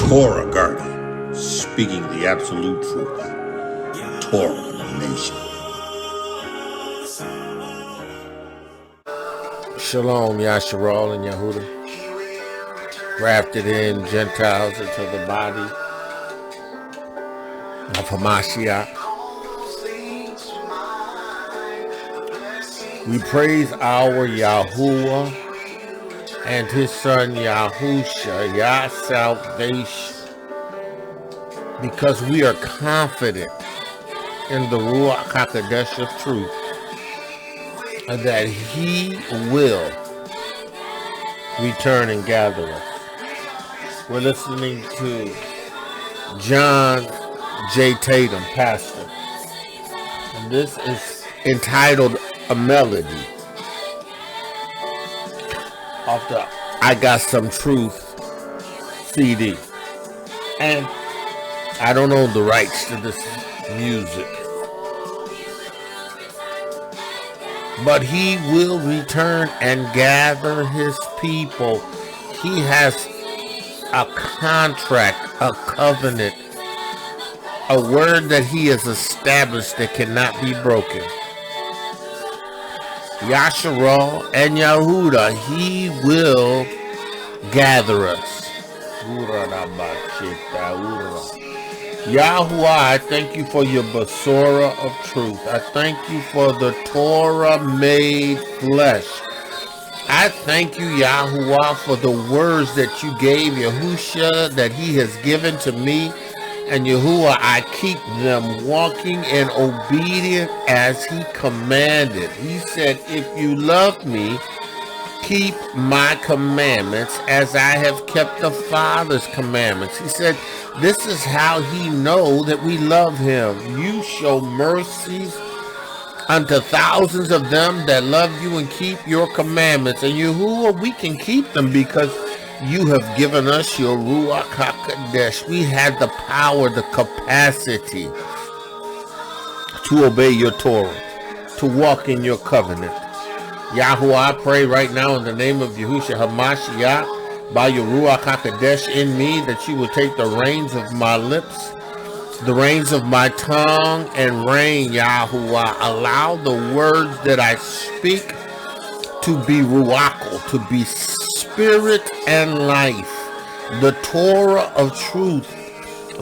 Torah guardian, speaking the absolute truth. Torah nation. Shalom, Yasharal and Yahudah. Grafted in Gentiles into the body of Hamashiach. We praise our Yahuah and his son Yahusha, Yah salvation, because we are confident in the Ruach HaKodesh of truth, and that he will return and gather us. We're listening to John J. Tatum, pastor, and this is entitled A Melody, off the I Got Some Truth CD. And I don't own the rights to this music, but he will return and gather his people. He has a contract, a covenant, a word that he has established that cannot be broken. Yasharal and Yahudah, he will gather us. Yahuah, I thank you for your Besorah of truth. I thank you for the Torah made flesh. I thank you, Yahuah, for the words that you gave Yahusha that he has given to me. And Yahuah, I keep them walking in obedience as he commanded. He said, if you love me, keep my commandments as I have kept the Father's commandments. He said, this is how he knows that we love him. You show mercies unto thousands of them that love you and keep your commandments. And Yahuah, we can keep them because you have given us your Ruach HaKodesh. We had the power, the capacity to obey your Torah, to walk in your covenant. Yahuah, I pray right now in the name of Yahusha HaMashiach, by your Ruach HaKodesh in me, that you will take the reins of my lips, the reins of my tongue, and reign, Yahuah. Allow the words that I speak to be Ruach, to be spirit and life, the Torah of truth,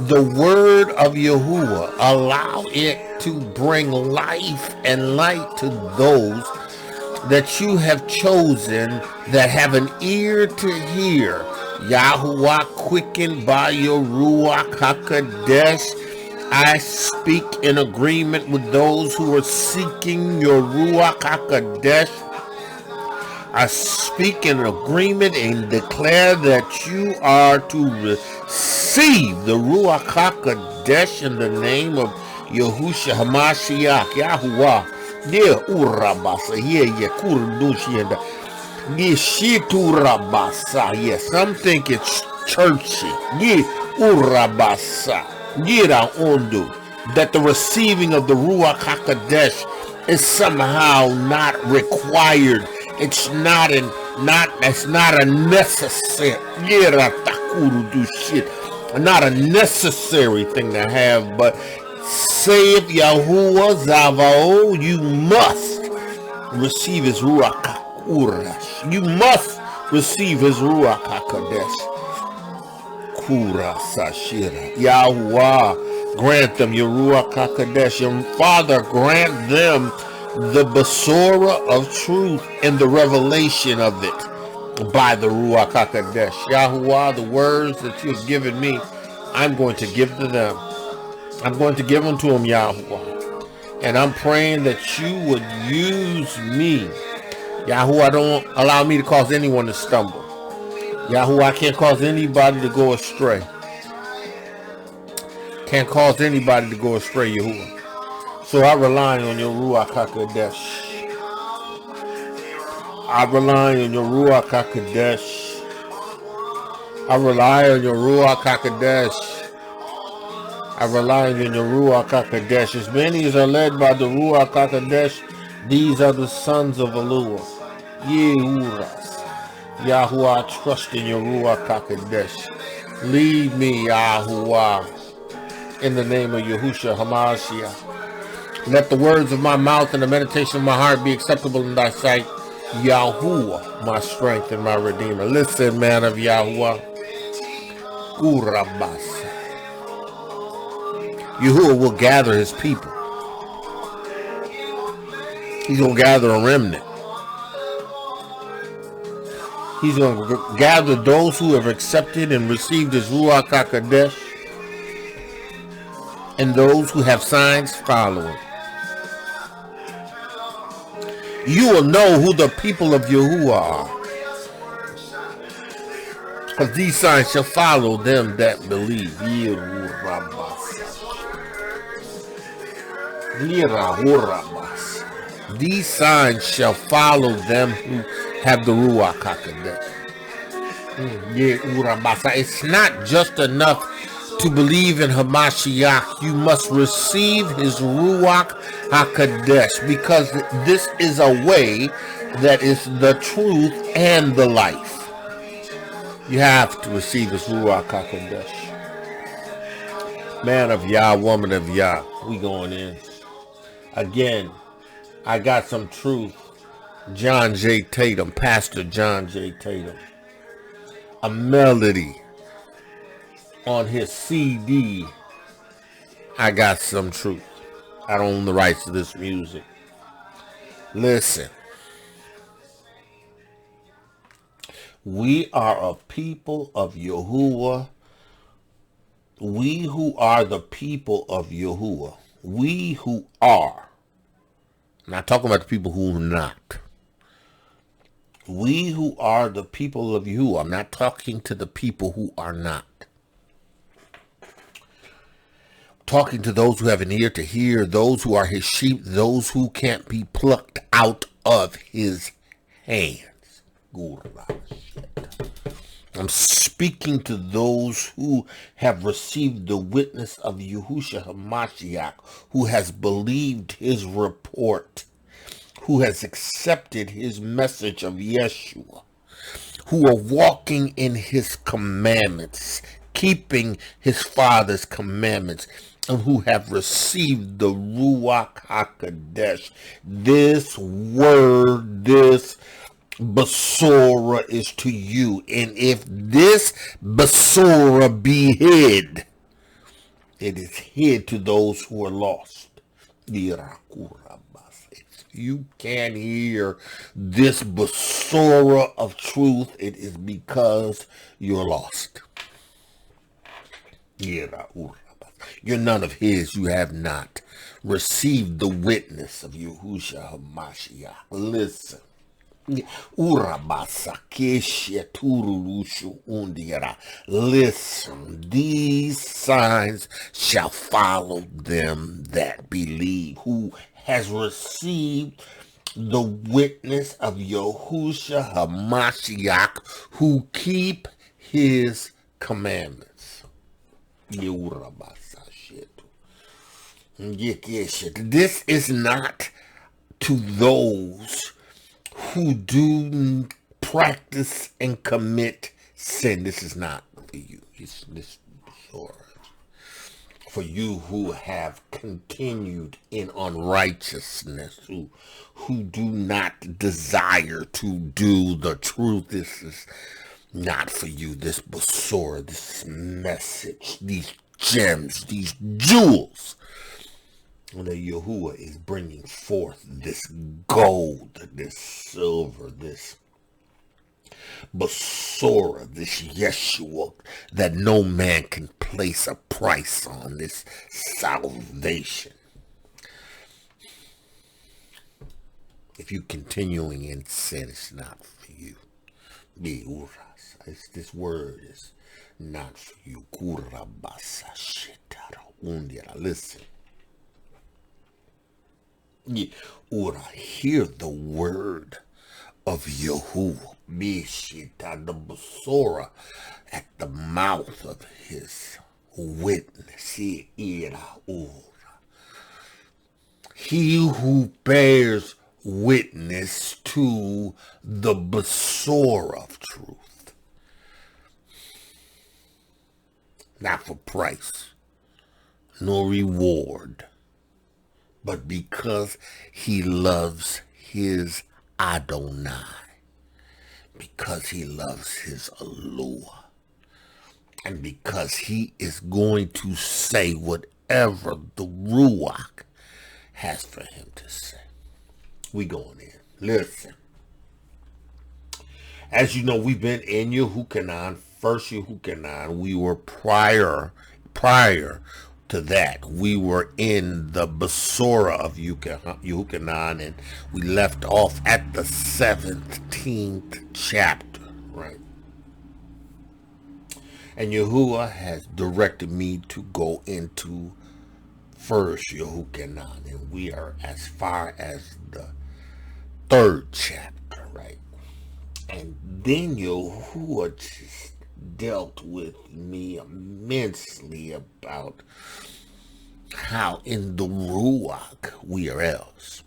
the word of Yahuah. Allow it to bring life and light to those that you have chosen that have an ear to hear. Yahuah, quickened by your Ruach HaKodesh, I speak in agreement with those who are seeking your Ruach HaKodesh. I speak in agreement and declare that you are to receive the Ruach HaKodesh in the name of Yahusha HaMashiach, Yahuah. Yeah, urabasa, yeah, kurdushi, and yeah, shiturabasa, yeah. Some think it's churchy. Yeah, urabasa, yeah, ondu. That the receiving of the Ruach HaKodesh is somehow not required. It's not a necessary, not a necessary thing to have, but save Yahuah Zavao, you must receive his Ruach HaKodesh. You must receive his Ruach HaKodesh. Kura Sashira. Yahuah, grant them your Ruach HaKodesh. Your Father, grant them the Besorah of truth and the revelation of it by the Ruach HaKodesh. Yahuah, the words that you have given me, I'm going to give to them. I'm going to give them to them, Yahuah. And I'm praying that you would use me. Yahuah, don't allow me to cause anyone to stumble. Yahuah, I can't cause anybody to go astray. Can't cause anybody to go astray, Yahuah. So I rely on your Ruach HaKodesh. I rely on your Ruach HaKodesh. I rely on your Ruach HaKodesh. I rely on your Ruach HaKodesh. As many as are led by the Ruach HaKodesh, these are the sons of Elohiym. Yehuras. Yahuah, I trust in your Ruach HaKodesh. Lead me, Yahuah, in the name of Yahusha HaMashiach. Let the words of my mouth and the meditation of my heart be acceptable in thy sight. Yahuah, my strength and my redeemer. Listen, man of Yahuah. Urabasa. Yahuah will gather his people. He's going to gather a remnant. He's going to gather those who have accepted and received his Ruach HaKodesh and those who have signs following. You will know who the people of Yahuah are, because these signs shall follow them that believe. These signs shall follow them who have the Ruach HaKodesh. It's not just enough to believe in Hamashiach. You must receive his Ruach HaKodesh, because this is a way that is the truth and the life. You have to receive his Ruach HaKodesh. Man of Yah, woman of Yah, we going in. Again, I got some truth. John J. Tatum, Pastor John J. Tatum. A melody on his CD. I got some truth. I don't own the rights to this music. Listen. We are a people of Yahuah. We who are the people of Yahuah. We who are. I'm not talking about the people who are not. We who are the people of Yahuah. I'm not talking to the people who are not. I'm talking to those who have an ear to hear, those who are his sheep, those who can't be plucked out of his hands. I'm speaking to those who have received the witness of Yahusha HaMashiach, who has believed his report, who has accepted his message of Yeshua, who are walking in his commandments, keeping his Father's commandments, and who have received the Ruach HaKodesh. This word, this Besorah is to you. And if this Besorah be hid, it is hid to those who are lost. If you can hear this Besorah of truth, it is because you're lost. You're none of his. You have not received the witness of Yahusha HaMashiach. Listen. Listen, these signs shall follow them that believe, who has received the witness of Yahusha HaMashiach, who keep his commandments. This is not to those who do practice and commit sin. This is not for you. It's this for you who have continued in unrighteousness, who do not desire to do the truth. This is not for you. This Besorah, this message, these gems, these jewels that Yahuah is bringing forth, this gold, this silver, this Besorah, this Yeshua, that no man can place a price on, this salvation. If you continuing in sin, it's not for you. This word is not for you. Listen. Hear the word of Yahuah, the Besorah, at the mouth of his witness. He who bears witness to the Besorah of truth. Not for price, nor reward, but because he loves his Adonai, because he loves his Elohiym, and because he is going to say whatever the Ruach has for him to say. We going in. Listen. As you know, we've been in Yahuah, first Yahuah. We were prior to that. We were in the Besorah of Yahuah, and we left off at the 17th chapter, right? And Yahuah has directed me to go into first Yahuah, and we are as far as the 3rd chapter, right? And then Yahuah just dealt with me immensely about how in the Ruach we are else,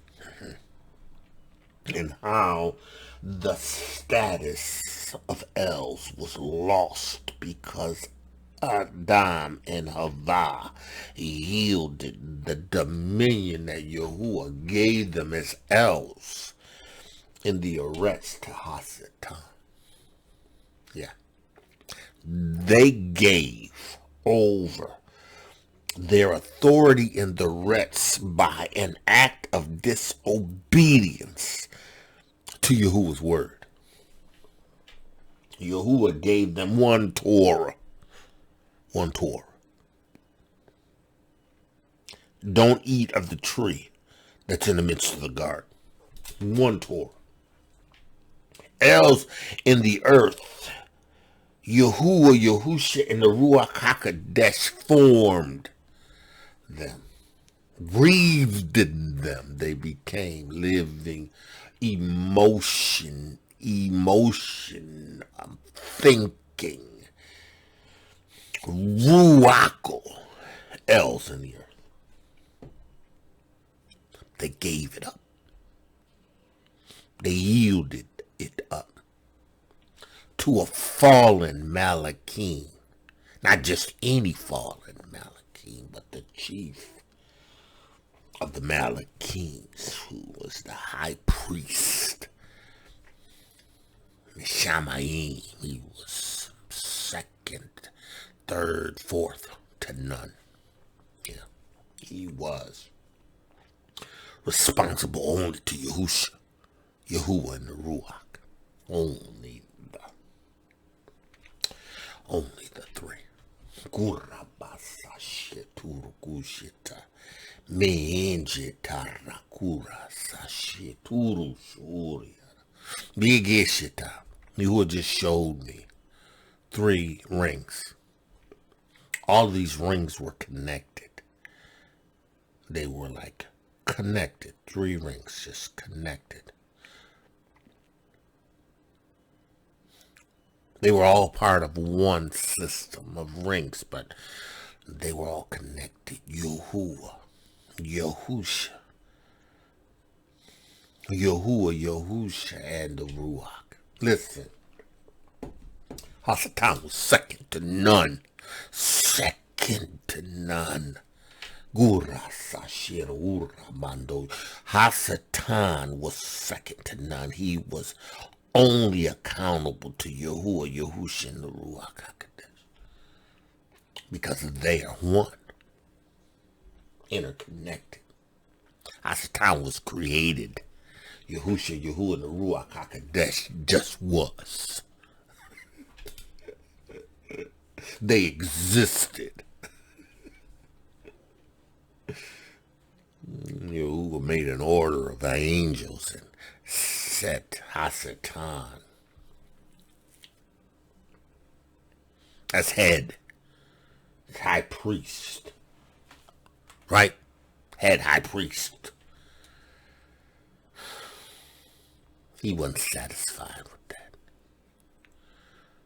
and how the status of Els was lost because Adam and Havah yielded the dominion that Yahuah gave them as Els in the arrest to Hasatan. Yeah. They gave over their authority in the rest by an act of disobedience to Yahuwah's word. Yahuah gave them one Torah. One Torah. Don't eat of the tree that's in the midst of the garden. One Torah. Else in the earth, Yahuah, Yahusha, and the Ruach HaKodesh formed them, breathed in them. They became living emotion, thinking, Ruach, Els in the earth. They gave it up. They yielded it up to a fallen Malachim. Not just any fallen Malachim, but the chief of the Malachims, who was the high priest. Shamayim, he was second, third, fourth to none. Yeah, he was responsible only to Yahusha, Yahuah, and the Ruach. Only the three. Kurabasa sheturukushita. Meenjita rakura sasheturu surya. Bigishita. Yahuah just showed me 3 rings. All these rings were connected. They were like connected. 3 rings just connected. They were all part of one system of rings, but they were all connected. Yahuah, Yahusha, Yahuah, Yahusha, and the Ruach. Listen, Hasatan was second to none. Second to none. Gura Sashir Ura Mando. Hasatan was second to none. He was only accountable to Yahuah, Yahusha, and the Ruach HaKodesh, because they are one, interconnected. Hasatan was created. Yahusha, Yahuah, and the Ruach HaKodesh just was. They existed. Yahuah made an order of angels and set Hasatan as head, high priest, right? Head high priest. He wasn't satisfied with that.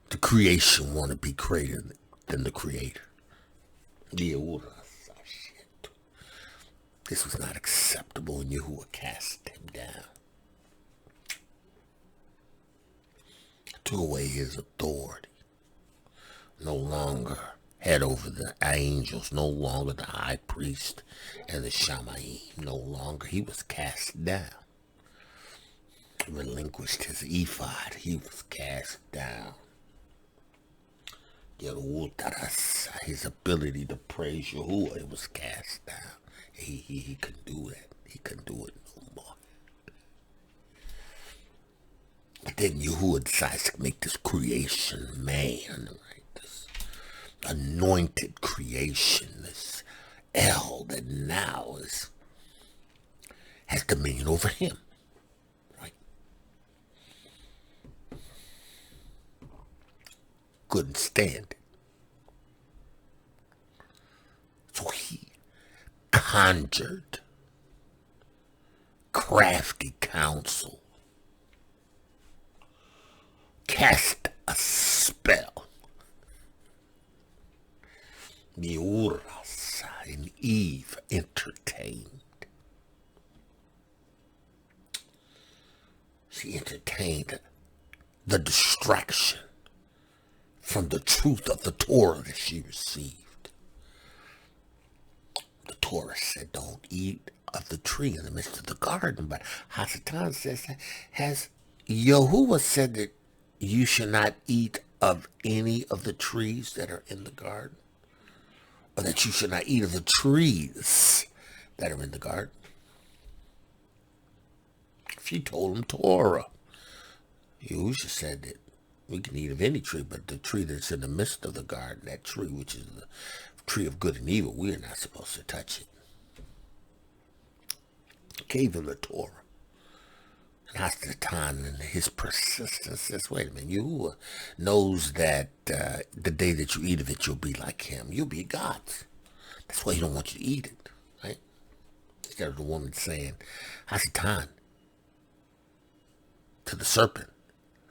The creation wanted to be greater than the creator. This was not acceptable, and Yahuah cast him down. took away his authority. No longer head over the angels, no longer the high priest and the Shalomah, no longer. He was cast down. Relinquished his ephod. He was cast down. His ability to praise Yahuah, it was cast down. He couldn't do that. He couldn't do it no more. But then Yahuah decides to make this creation man, right? This anointed creation, this El that now has dominion over him, right? Couldn't stand it. So he conjured crafty counsel, cast a spell. Miuras and Eve entertained. She entertained the distraction from the truth of the Torah that she received. The Torah said, don't eat of the tree in the midst of the garden. But Hasatan says, has Yahuah said that you should not eat of any of the trees that are in the garden? Or that you should not eat of the trees that are in the garden? She told him Torah. Yahusha said that we can eat of any tree, but the tree that's in the midst of the garden, that tree which is the tree of good and evil, we are not supposed to touch it. Gave him the Torah. And Hasatan, and his persistence says, wait a minute, Yahuah knows that the day that you eat of it, you'll be like him. You'll be gods. That's why he don't want you to eat it, right? Instead of the woman saying, Hasatan, to the serpent,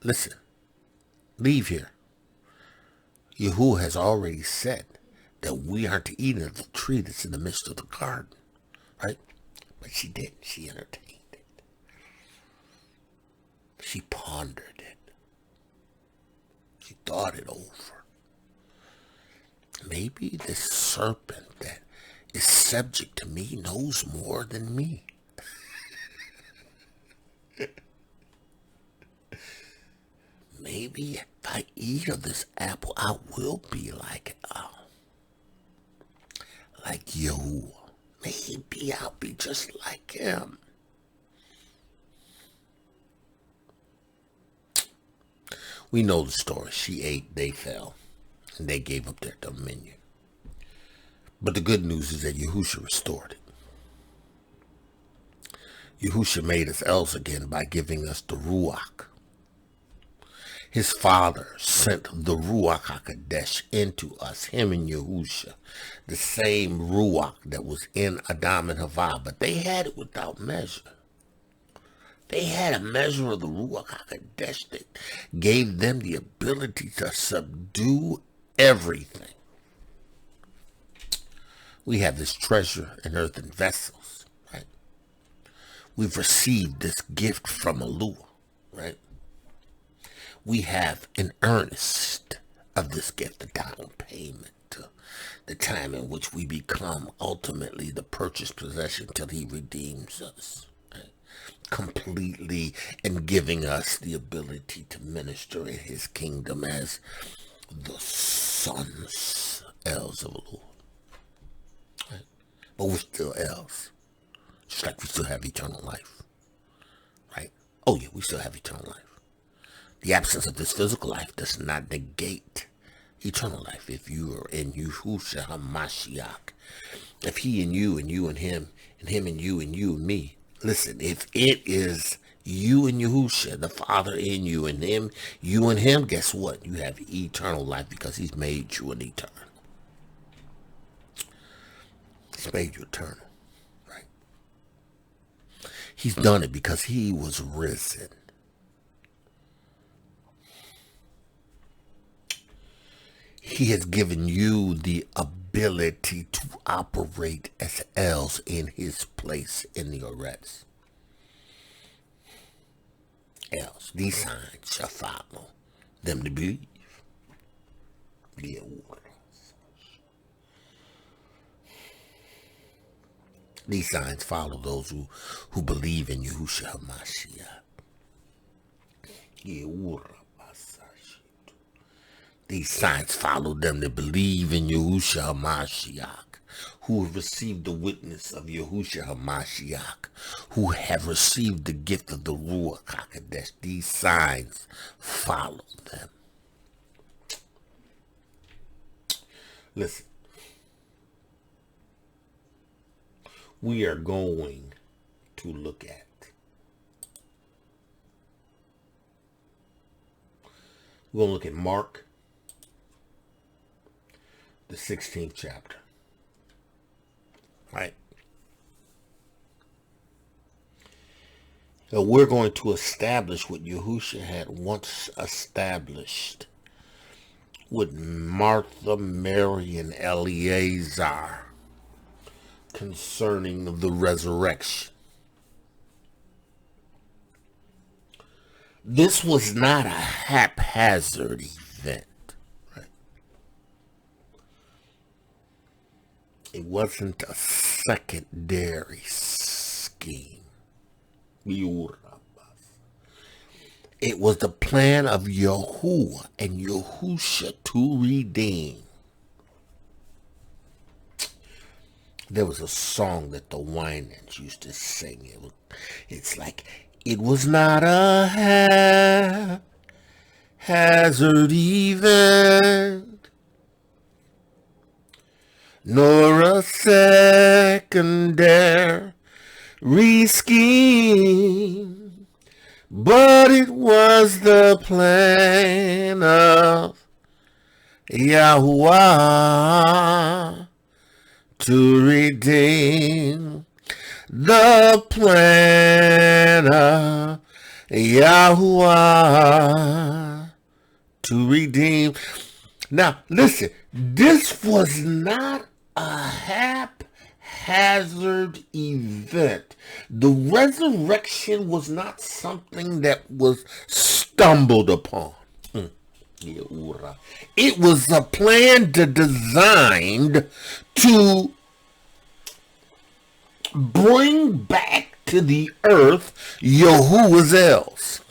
listen, leave here. Yahuah has already said that we aren't to eat of the tree that's in the midst of the garden, right? But she didn't. She entertained it. She pondered it. She thought it over. Maybe this serpent that is subject to me knows more than me. Maybe if I eat of this apple, I will be like Yahuah. Maybe I'll be just like him. We know the story. She ate, they fell, and they gave up their dominion. But the good news is that Yahusha restored it. Yahusha made us elves again by giving us the Ruach. His father sent the Ruach HaKodesh into us, him and Yahusha, the same Ruach that was in Adam and Havah, but they had it without measure. They had a measure of the Ruach HaKodesh that gave them the ability to subdue everything. We have this treasure in earthen vessels, right? We've received this gift from Elohiym, right? We have an earnest of this gift, the down payment, the time in which we become ultimately the purchased possession till he redeems us, right? Completely, and giving us the ability to minister in his kingdom as the sons, elves of the Lord. Right? But we're still elves, just like we still have eternal life, right? Oh yeah, we still have eternal life. The absence of this physical life does not negate eternal life. If you are in Yahusha HaMashiach, if he and you and him and him and you and me, listen, if it is you and Yahusha, the Father in you and him, you and him, guess what? You have eternal life because he's made you an eternal. He's made you eternal, right? He's done it because he was risen. He has given you the ability to operate as elves in his place in the arrest. Elves, these signs shall follow them to believe. These signs follow those who believe in Yahusha HaMashiach. These signs follow them that believe in Yahusha HaMashiach, who have received the witness of Yahusha HaMashiach, who have received the gift of the Ruach HaKodesh. These signs follow them. Listen, we are going to look at Mark, the 16th chapter. Right? So we're going to establish what Yahusha had once established with Martha, Mary, and Eleazar concerning the resurrection. This was not a haphazard event. Right? It wasn't a secondary scheme. It was the plan of Yahuah and Yahusha to redeem. There was a song that the Winans used to sing. It's like, it was not a haphazard event, nor a secondary scheme, but it was the plan of Yahuah to redeem. The plan of Yahuah to redeem. Now, listen, this was not a haphazard event. The resurrection was not something that was stumbled upon. It was a plan designed to bring back to the earth Yahuah's elves.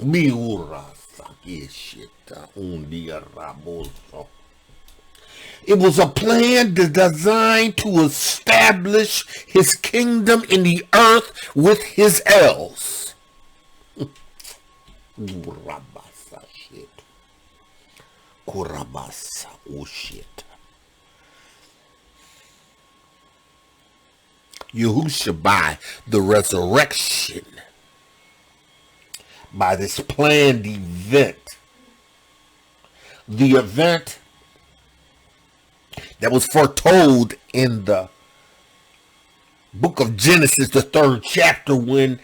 It was a plan designed to establish his kingdom in the earth with his elves. Yahusha, by the resurrection, by this planned event, the event that was foretold in the book of Genesis, the 3rd chapter, when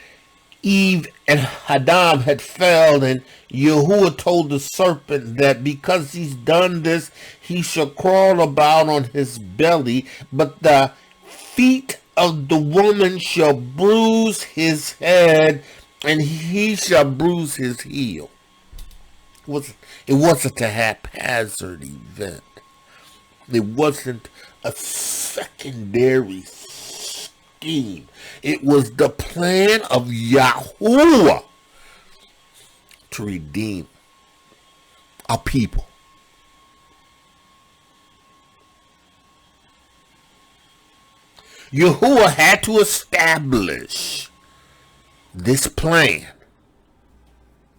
Eve and Adam had fell, and Yahuah told the serpent that because he's done this, he shall crawl about on his belly, but the feet of the woman shall bruise his head, and he shall bruise his heel. It wasn't a haphazard event. It wasn't a secondary scheme. It was the plan of Yahuah to redeem a people. Yahuah had to establish this plan.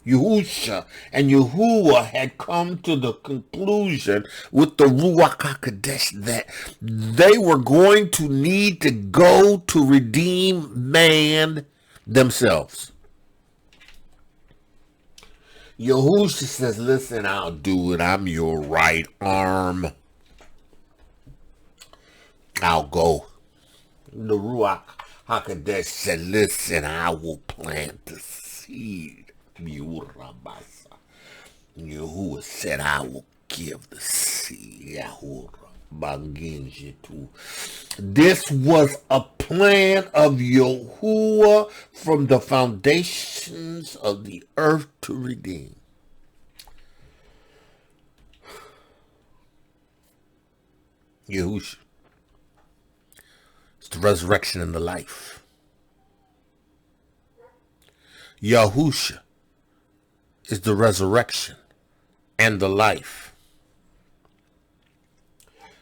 Yahusha and Yahuah had come to the conclusion with the Ruach HaKodesh that they were going to need to go to redeem man themselves. Yahusha says, listen, I'll do it. I'm your right arm. I'll go. The Ruach HaKodesh said, listen, I will plant the seed. Yahuah said, I will give the seed. This was a plan of Yahuah from the foundations of the earth to redeem. Yahusha is the resurrection and the life. Yahusha is the resurrection and the life.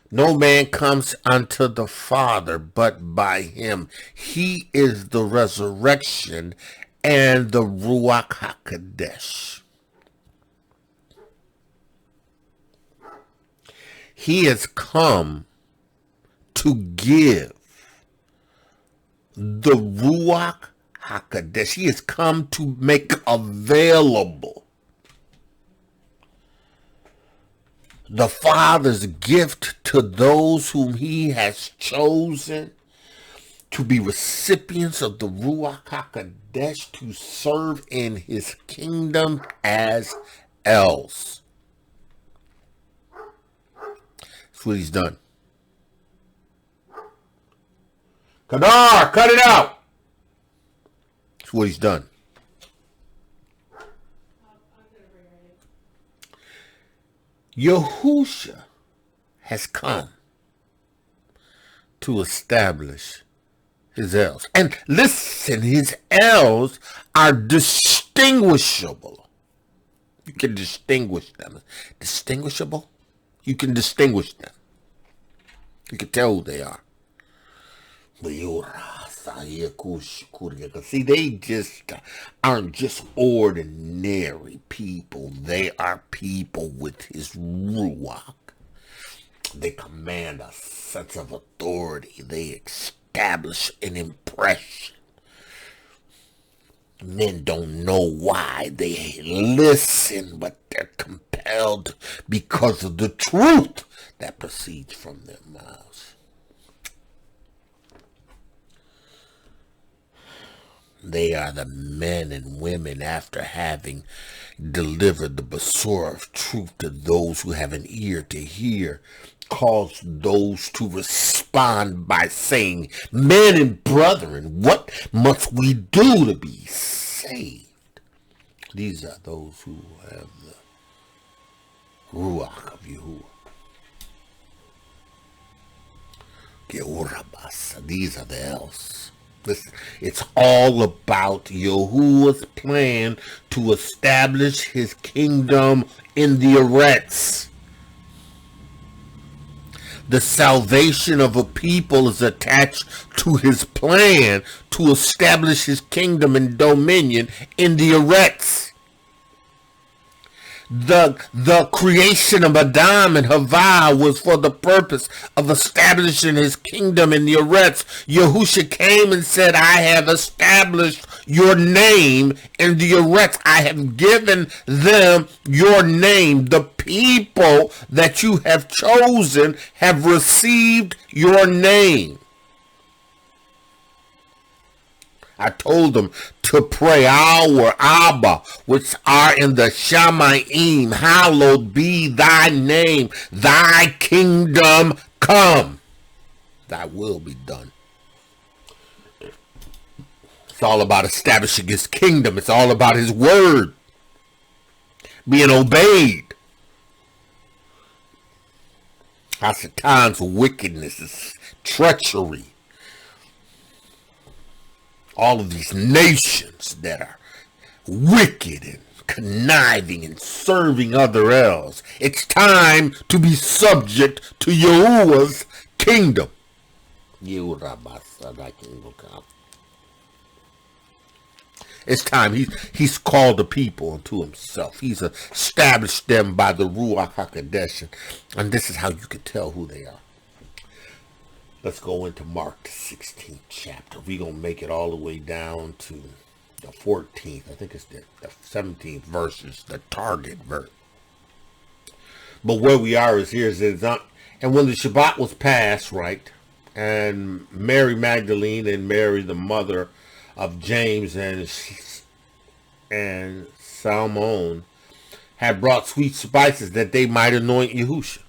No man comes unto the Father but by him. He is the resurrection and the Ruach HaKodesh. He has come to give the Ruach HaKodesh. He has come to make available the Father's gift to those whom he has chosen to be recipients of the Ruach HaKodesh, to serve in his kingdom as elves. That's what he's done. Kadar, cut it out. That's what he's done. Yahusha has come to establish his elves. And listen, his elves are distinguishable. You can distinguish them. Distinguishable? You can distinguish them. You can tell who they are. See, they just aren't just ordinary people. They are people with his Ruach. They command a sense of authority. They establish an impression. Men don't know why they listen, but they're compelled because of the truth that proceeds from their mouths. They are the men and women, after having delivered the Besorah of truth to those who have an ear to hear, cause those to respond by saying, men and brethren, what must we do to be saved? These are those who have the Ruach of Yahuah. These are the elves. Listen, it's all about Yahuwah's plan to establish his kingdom in the Eretz. The salvation of a people is attached to his plan to establish his kingdom and dominion in the Eretz. The creation of Adam and Havah was for the purpose of establishing his kingdom in the Eretz. Yahusha came and said, I have established your name in the Eretz. I have given them your name. The people that you have chosen have received your name. I told them to pray, our Abba, which are in the Shamayim, hallowed be thy name, thy kingdom come, thy will be done. It's all about establishing his kingdom. It's all about his word being obeyed. Hasatan's wickedness is treachery. All of these nations that are wicked and conniving and serving other elves. It's time to be subject to Yahuwah's kingdom. It's time. He's called the people unto himself. He's established them by the Ruach HaKodesh. And this is how you can tell who they are. Let's go into Mark, the 16th chapter. We're going to make it all the way down to the 14th. I think it's the 17th verses, the target verse. But where we are is here. And when the Shabbat was passed, right, and Mary Magdalene and Mary, the mother of James and Salmon, had brought sweet spices that they might anoint Yahusha,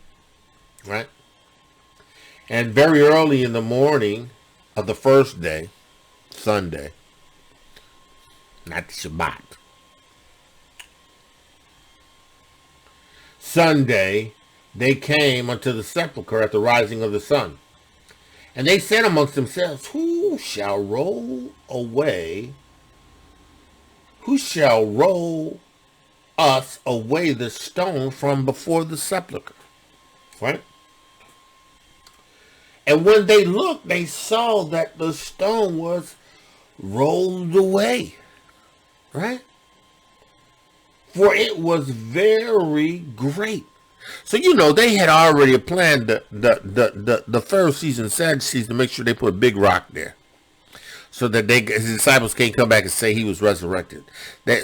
right? And very early in the morning of the first day, Sunday, not the Shabbat, Sunday, they came unto the sepulchre at the rising of the sun. And they said amongst themselves, who shall roll us away the stone from before the sepulchre? Right? And when they looked, they saw that the stone was rolled away. Right? For it was very great. So, they had already planned the Pharisees and Sadducees to make sure they put a big rock there, so that his disciples can't come back and say he was resurrected.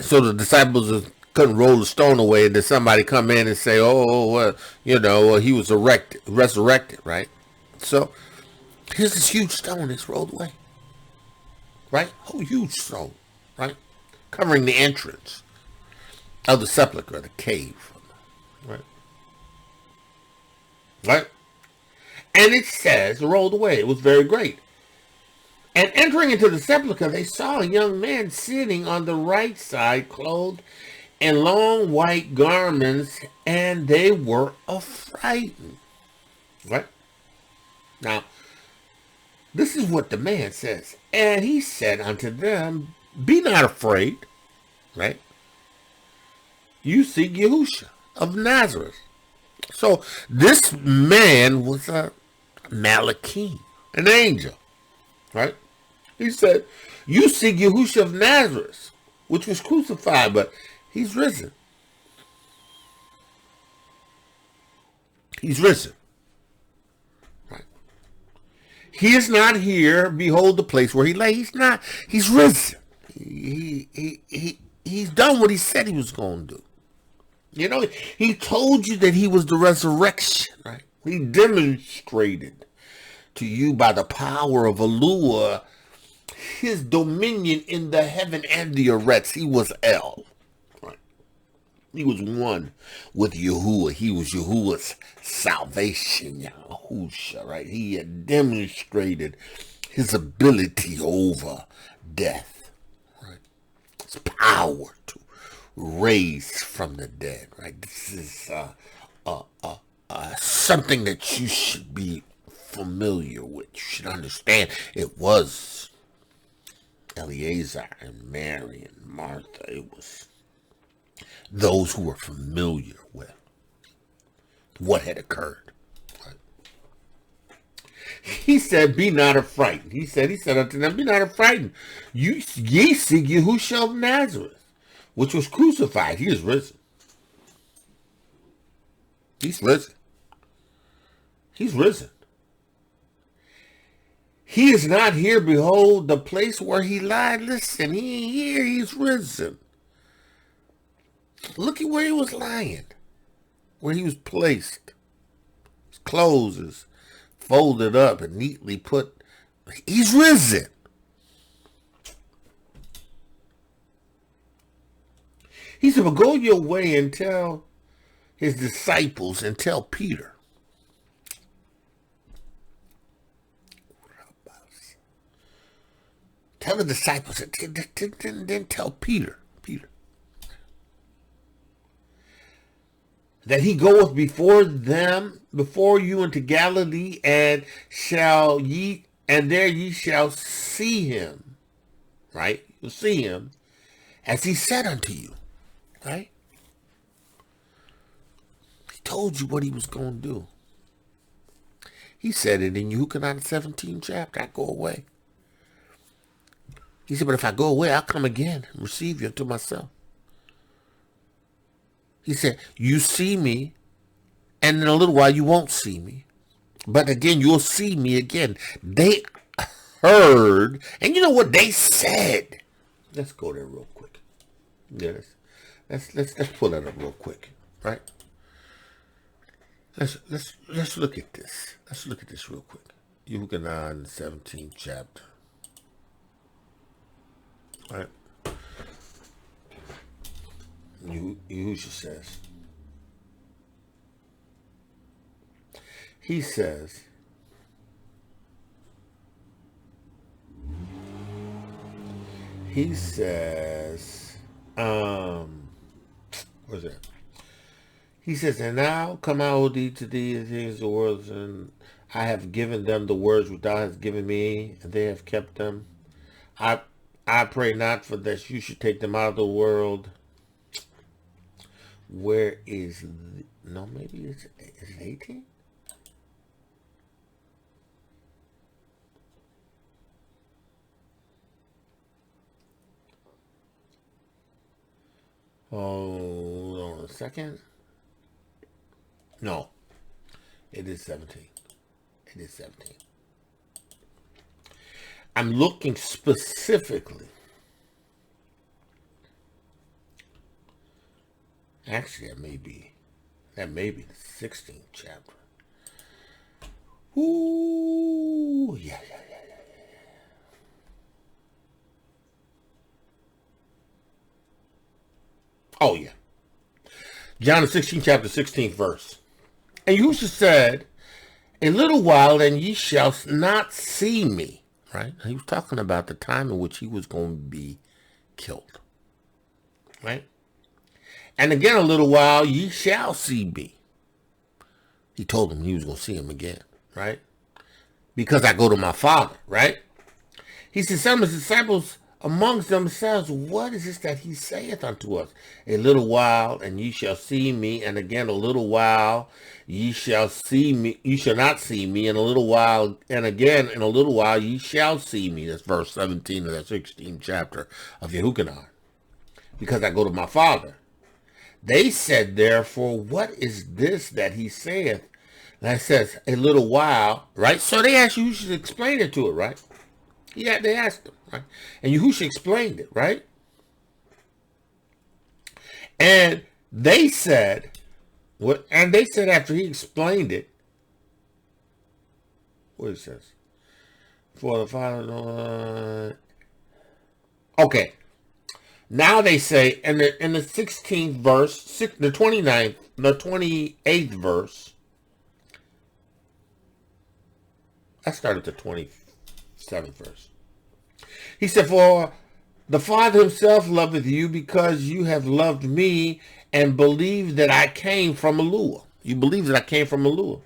So the disciples couldn't roll the stone away, and then somebody come in and say, he was resurrected, right? So here's this huge stone that's rolled away, right? Oh, huge stone, right? Covering the entrance of the sepulchre, the cave, right? Right? And it says, rolled away. It was very great. And entering into the sepulchre, they saw a young man sitting on the right side, clothed in long white garments, and they were affrighted. Right? Now, this is what the man says. And he said unto them, be not afraid. Right? You seek Yahusha of Nazareth. So this man was a Malachim, an angel, right? He said, you seek Yahusha of Nazareth, which was crucified, but he's risen. He's risen. Right? He is not here. Behold the place where he lay. He's not. He's risen. He's done what he said he was going to do. He told you that he was the resurrection, right? He demonstrated to you by the power of Yahuah his dominion in the heaven and the earth. He was El, right? He was one with Yahuah. He was Yahuah's salvation, Yahusha, right? He had demonstrated his ability over death, right? His power to raised from the dead, right? This is something that you should be familiar with. You should understand. It was Eliezer and Mary and Martha. It was those who were familiar with what had occurred. Right? He said, be not affrighted. He said unto them, be not affrighted. Ye seek Yahusha of Nazareth, which was crucified. He is risen. He's risen. He's risen. He is not here. Behold, the place where he lied. Listen, he ain't here. He's risen. Look at where he was lying, where he was placed. His clothes is folded up and neatly put. He's risen. He said, but go your way and tell his disciples and tell Peter. Tell the disciples and then tell Peter. That he goeth before you into Galilee, and there ye shall see him. Right? You'll see him as he said unto you. Right? He told you what he was going to do. He said it in Yahuah the 17th chapter. I go away. He said, but if I go away, I'll come again and receive you unto myself. He said, you see me, and in a little while you won't see me. But again, you'll see me again. They heard, and you know what they said? Let's go there real quick. Yes. Let's pull that up real quick, right? Let's look at this. Let's look at this real quick. Yahuah the 17th chapter. Right? Yahusha says. He says. Where's that? He says, and now come out, O thee, to thee, the things of the world, and I have given them the words which thou hast given me, and they have kept them. I pray not for that you should take them out of the world. Where is no, maybe is it 18? Hold on a second. No, it is 17. It is 17. I'm looking specifically. Actually, that may be the 16th chapter. Ooh, yeah. Oh, yeah. John the 16th chapter, 16th verse. And Yahusha said, a little while and ye shall not see me. Right? He was talking about the time in which he was going to be killed. Right? And again, a little while, ye shall see me. He told him he was going to see him again, right? Because I go to my Father, right? He said, some of his disciples amongst themselves, what is this that he saith unto us? A little while, and ye shall see me, and again a little while, ye shall see me, ye shall not see me, and a little while, and again in a little while, ye shall see me. That's verse 17 of that 16th chapter of Yahuah. Because I go to my Father. They said, therefore, what is this that he saith? And it says, a little while, right? So they asked you should explain it to it, right? Yeah, they asked him, right? And Yahushua explained it, right? And they said, what? And they said after he explained it, what it says? For the Father, okay. Now they say in the 16th verse, the 28th verse. I started the 27th verse. He said, for the Father himself loveth you because you have loved me and believed that I came from Elohiym. You believe that I came from Elohiym.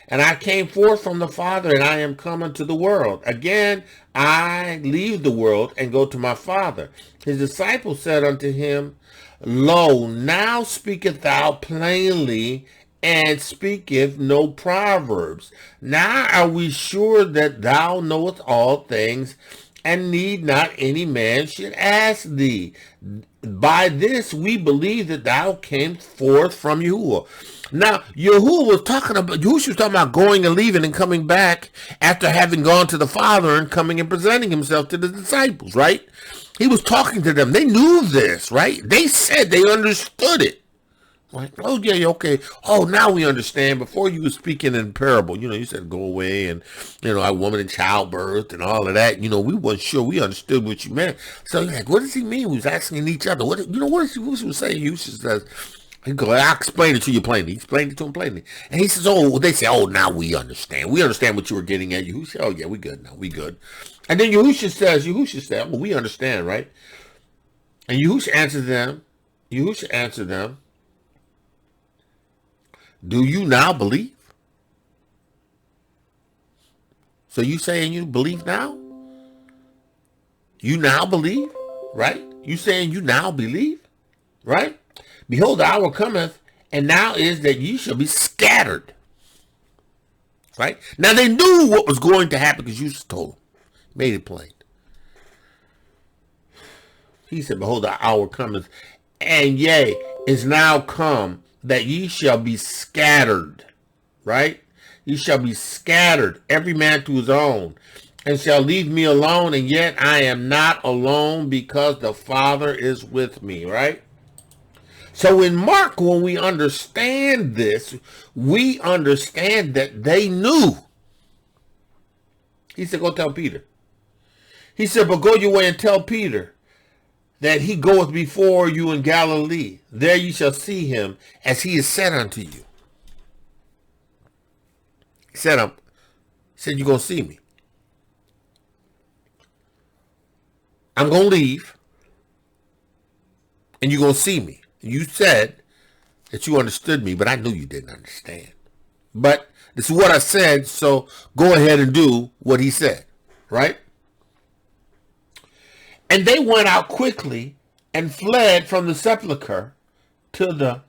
And I came forth from the Father, and I am come into the world. Again, I leave the world and go to my Father. His disciples said unto him, lo, now speaketh thou plainly, and speaketh no proverbs. Now are we sure that thou knowest all things, and need not any man should ask thee. By this we believe that thou camest forth from Yahuah. Now, Yahuah was talking about going and leaving and coming back after having gone to the Father and coming and presenting himself to the disciples, right? He was talking to them. They knew this, right? They said they understood it. Right? Oh, yeah, okay. Oh, now we understand. Before you were speaking in parable, you said go away and, a woman in childbirth and all of that. We weren't sure we understood what you meant. So you're like, what does he mean? We was asking each other. What is he saying? You says, I'll explain it to you plainly. He explained it to him plainly. And he says, they say, now we understand. We understand what you were getting at. Yahushua said, yeah, we good now. We good. And then Yahushua said, well, we understand, right? And Yahushua answered them, do you now believe? So you saying you believe now? You now believe, right? You saying you now believe, right? Behold, the hour cometh, and now is that ye shall be scattered. Right? Now they knew what was going to happen because you told them. Made it plain. He said, behold, the hour cometh, and yea, is now come, that ye shall be scattered. Right? Ye shall be scattered, every man to his own, and shall leave me alone, and yet I am not alone, because the Father is with me. Right? So in Mark, when we understand this, we understand that they knew. He said, go tell Peter. He said, but go your way and tell Peter that he goeth before you in Galilee. There you shall see him as he is said unto you. He said, you're going to see me. I'm going to leave, and you're going to see me. You said, that you understood me, but I knew you didn't understand. But this is what I said, so go ahead and do what he said, right? And they went out quickly and fled from the sepulchre from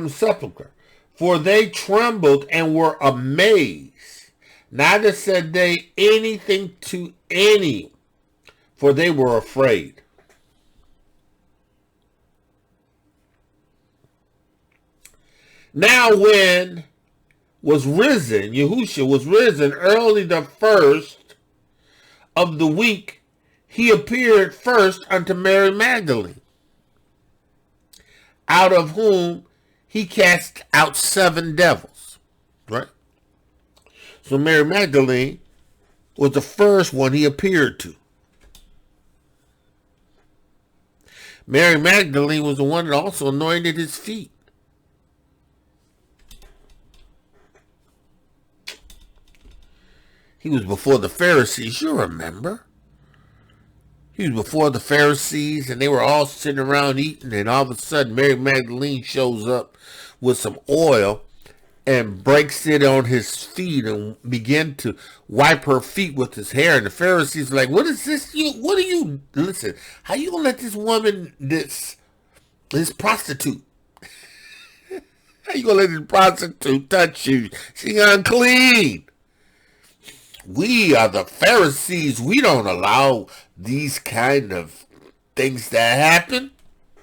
the sepulchre, for they trembled and were amazed. Neither said they anything to any, for they were afraid. Now when Yahusha was risen early the first of the week, he appeared first unto Mary Magdalene, out of whom he cast out 7 devils. Right? So Mary Magdalene was the first one he appeared to. Mary Magdalene was the one that also anointed his feet. He was before the Pharisees, you remember. He was before the Pharisees, and they were all sitting around eating, and all of a sudden Mary Magdalene shows up with some oil and breaks it on his feet and begin to wipe her feet with his hair. And the Pharisees are like, what is this? Listen, how you gonna let this woman, this prostitute, how you gonna let this prostitute touch you? She unclean. We are the Pharisees. We don't allow these kind of things to happen.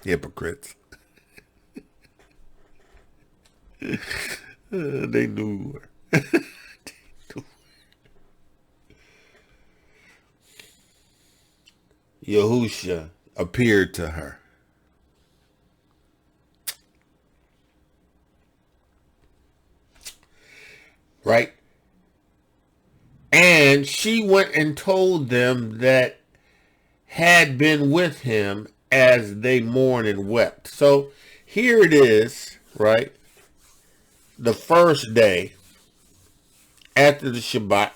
Hypocrites. They knew her. Yahusha appeared to her. Right? And she went and told them that had been with him as they mourned and wept. So here it is, right? The first day after the Shabbat,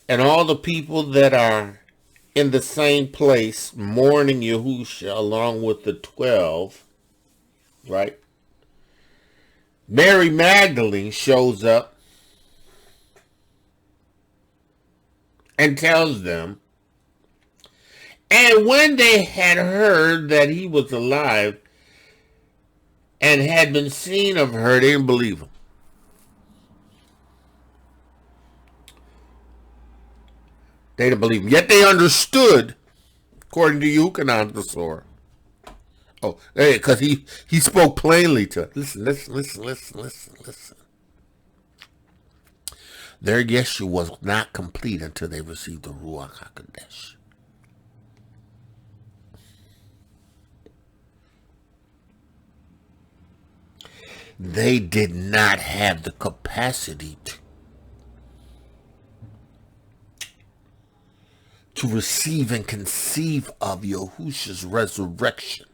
and all the people that are in the same place mourning Yahusha along with the 12, right? Mary Magdalene shows up and tells them, and when they had heard that he was alive and had been seen of her, they didn't believe him. They didn't believe him. Yet they understood, according to Yahuah the Besorah. Oh, because he spoke plainly to her. Listen. Their Yeshua was not complete until they received the Ruach HaKodesh. They did not have the capacity to receive and conceive of Yahusha's resurrection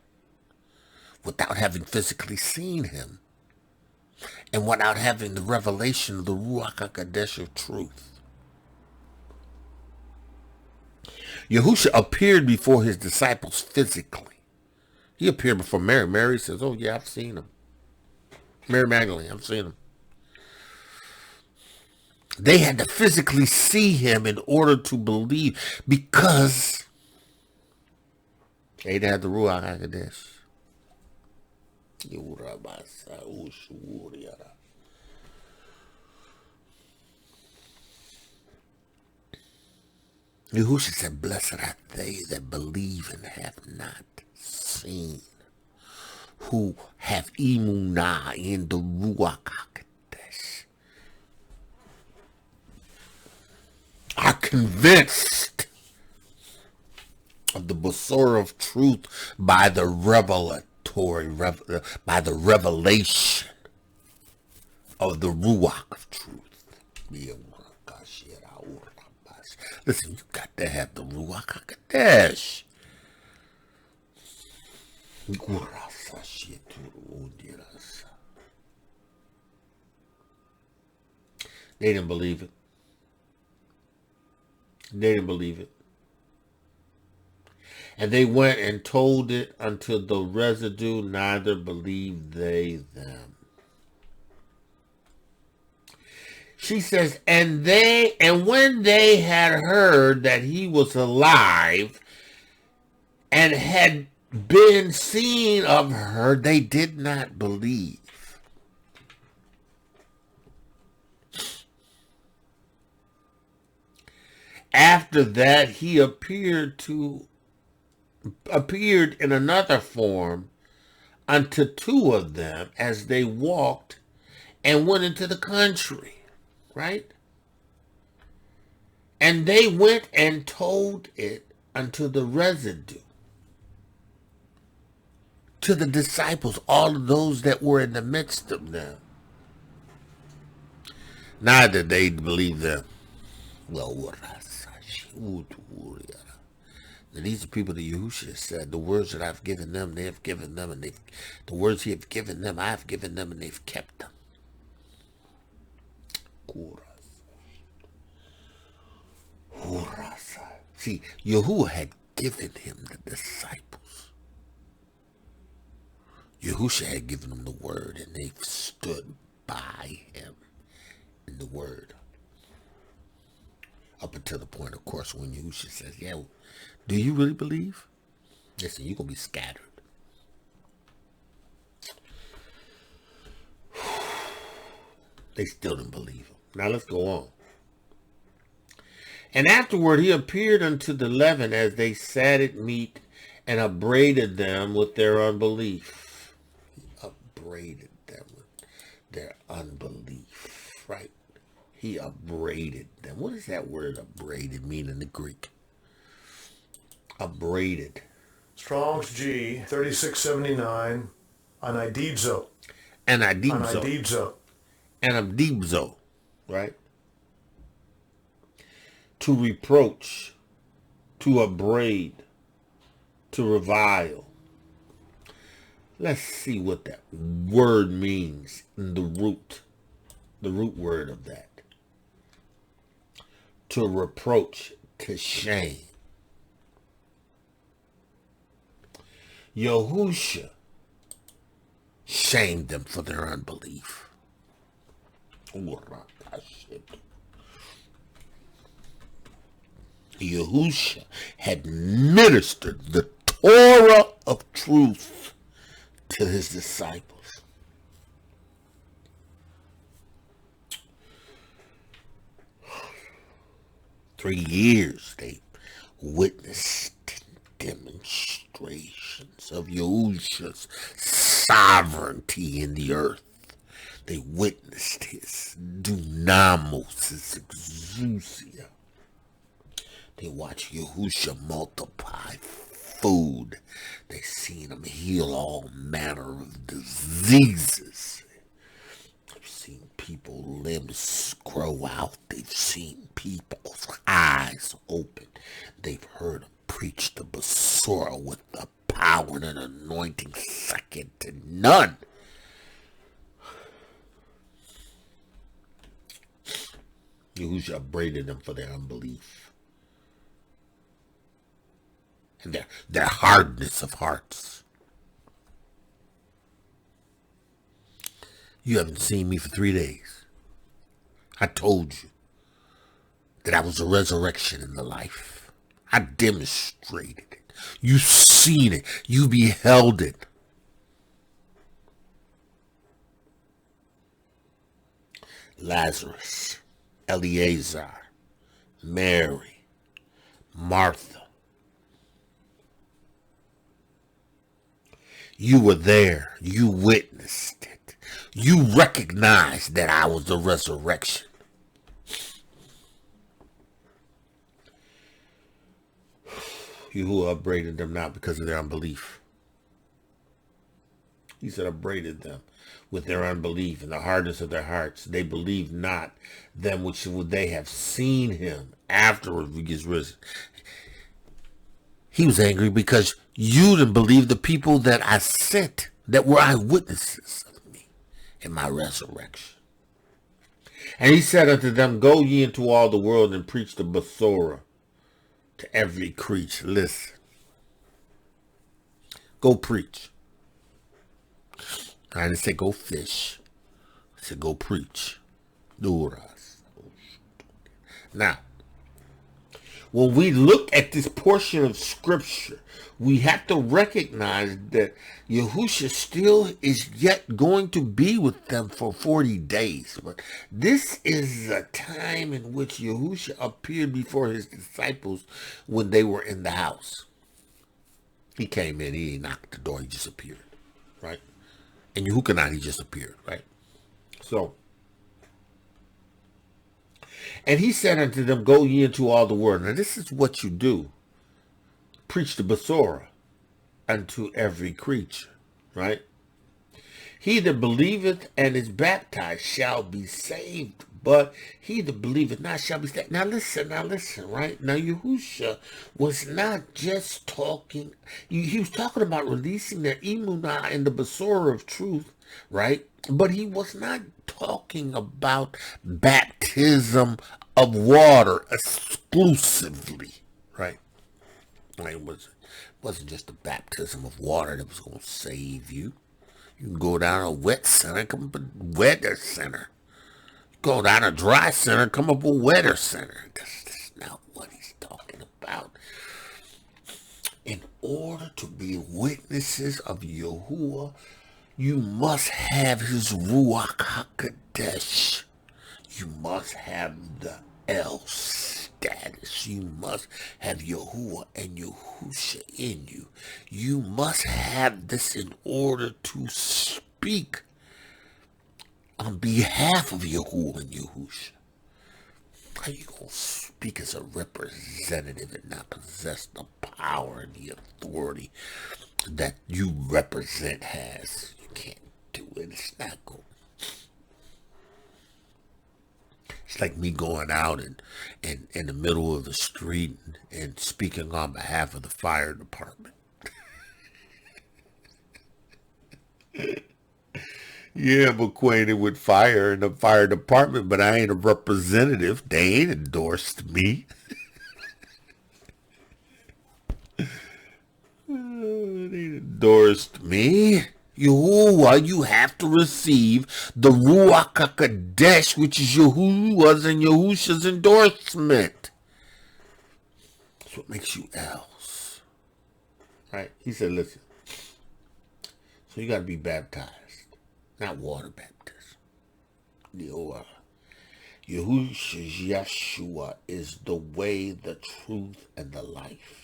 without having physically seen him and without having the revelation of the Ruach HaKodesh of truth. Yahusha appeared before his disciples physically. He appeared before Mary. Mary says, oh yeah, I've seen him. Mary Magdalene, I've seen him. They had to physically see him in order to believe, because they didn't have the Ruach HaKodesh. Yahushua said, blessed are they that believe and have not seen, who have emunah in the Ruach HaKodesh, are convinced of the Besorah of truth by the by the revelation of the Ruach of truth. Listen, you got to have the Ruach HaKodesh. They didn't believe it. They didn't believe it. And they went and told it unto the residue, neither believed they them. She says, and when they had heard that he was alive and had been seen of her, they did not believe. After that, he appeared in another form unto two of them as they walked and went into the country, right? And they went and told it unto the residue, to the disciples, all of those that were in the midst of them. Neither they believe them. Well, these are people that Yahusha said, the words that I've given them, they have given them, and the words he has given them, I've given them, and they've kept them. See, Yahuah had given him the disciples. Yahusha had given them the word, and they've stood by him in the word. Up until the point, of course, when Yahusha says, yeah, do you really believe? Listen, you're going to be scattered. They still didn't believe him. Now let's go on. And afterward he appeared unto the 11 as they sat at meat, and upbraided them with their unbelief. He upbraided them with their unbelief, right? He upbraided them. What does that word upbraided mean in the Greek? Upbraided. Strong's G 3679. Anidibzo. Anidibzo, right? To reproach, to upbraid, to revile. Let's see what that word means in the root word of that. To reproach, to shame. Yahusha shamed them for their unbelief. Yahusha had ministered the Torah of truth to his disciples. For years they witnessed demonstrations of Yahusha's sovereignty in the earth. They witnessed his dunamos, his exousia. They watched Yahusha multiply food. They seen him heal all manner of diseases. They've seen people limbs grow out. They've seen people's eyes open. They've heard him preach the Besorah with the power and anointing second to none. Yahusha upbraided them for their unbelief and their hardness of hearts. You haven't seen me for 3 days. I told you that I was the resurrection and the life. I demonstrated it. You've seen it. You beheld it. Lazarus, Eleazar, Mary, Martha. You were there. You witnessed it. You recognized that I was the resurrection. Yahuah upbraided them not because of their unbelief. He said upbraided them with their unbelief and the hardness of their hearts. They believed not them which would they have seen him afterward when he gets risen. He was angry because you didn't believe the people that I sent, that were eyewitnesses of me in my resurrection. And he said unto them, go ye into all the world and preach the Besorah to every creature. Listen. go preach. I didn't say go fish. I said go preach. Now, when we look at this portion of scripture, we have to recognize that Yahusha still is yet going to be with them for 40 days. But this is a time in which Yahusha appeared before his disciples when they were in the house. He came in, he knocked the door, he just appeared, right? And Yahuah, he just appeared, right? So, and he said unto them, go ye into all the world. Now this is what you do. Preach the Besorah unto every creature, right? He that believeth and is baptized shall be saved, but he that believeth not shall be saved. Now listen, right? Now Yahusha was not just talking, he was talking about releasing their emunah in the Besorah of truth, right? But he was not talking about baptism of water exclusively, right? It wasn't just a baptism of water that was going to save you. You can go down a wet center, come up a wetter center. Go down a dry center, come up a wetter center. That's not what he's talking about. In order to be witnesses of Yahuah, you must have his Ruach HaKodesh. You must have the El status. You must have Yahuah and Yahusha in you. You must have this in order to speak on behalf of Yahuah and Yahusha. How you going to speak as a representative and not possess the power and the authority that you represent has? You can't do it. It's not going. It's like me going out and in the middle of the street and speaking on behalf of the fire department. Yeah, I'm acquainted with fire and the fire department, but I ain't a representative. They ain't endorsed me. They endorsed me. Yahuah, you have to receive the Ruach HaKodesh, which is Yahuah's and Yahusha's endorsement. That's what makes you else. Right? He said, listen. So you got to be baptized. Not water baptism. Yahusha's Yeshua is the way, the truth, and the life.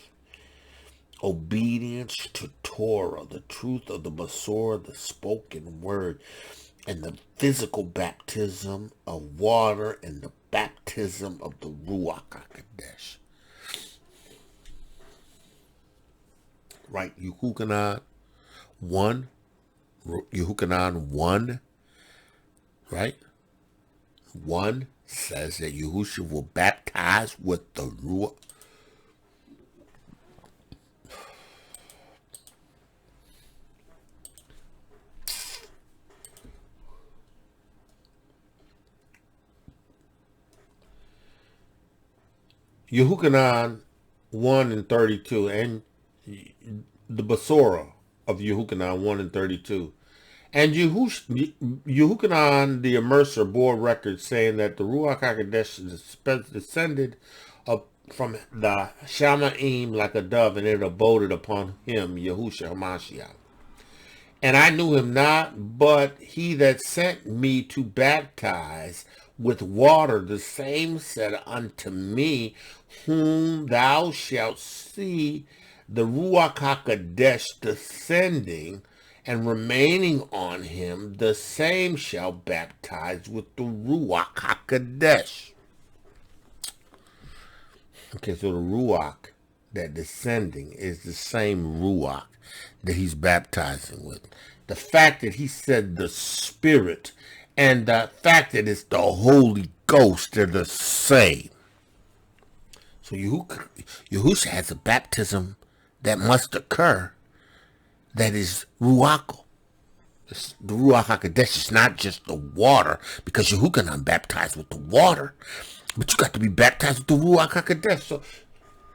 Obedience to Torah, the truth of the Besorah, the spoken word, and the physical baptism of water and the baptism of the Ruach HaKodesh. Right? Yahuah 1. Yahuah 1. Right? 1 says that Yahusha will baptize with the Ruach. Yahuah 1 and 32, and the Besorah of Yahuah 1 and 32. And Yahuah the Immerser bore record saying that the Ruach HaKodesh descended up from the Shamaim like a dove, and it aboded upon him, Yahusha HaMashiach. And I knew him not, but he that sent me to baptize with water, the same said unto me, whom thou shalt see the Ruach HaKodesh descending and remaining on him, the same shall baptize with the Ruach HaKodesh. Okay, so the Ruach that descending is the same Ruach that he's baptizing with. The fact that he said the Spirit and the fact that it's the Holy Ghost, they're the same. So Yahusha has a baptism that must occur that is Ruach. The Ruach HaKodesh is not just the water, because Yahuah not baptized with the water, but you got to be baptized with the Ruach HaKodesh. So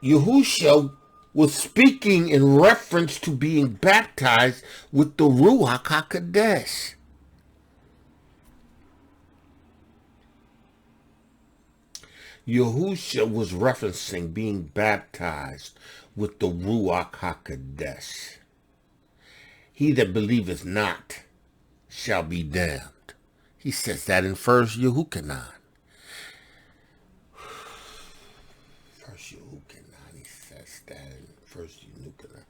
Yahusha was speaking in reference to being baptized with the Ruach HaKodesh. Yahusha was referencing being baptized with the Ruach HaKodesh. He that believeth not shall be damned. He says that in 1st Yehukanan. He says that in 1st Yehukanan.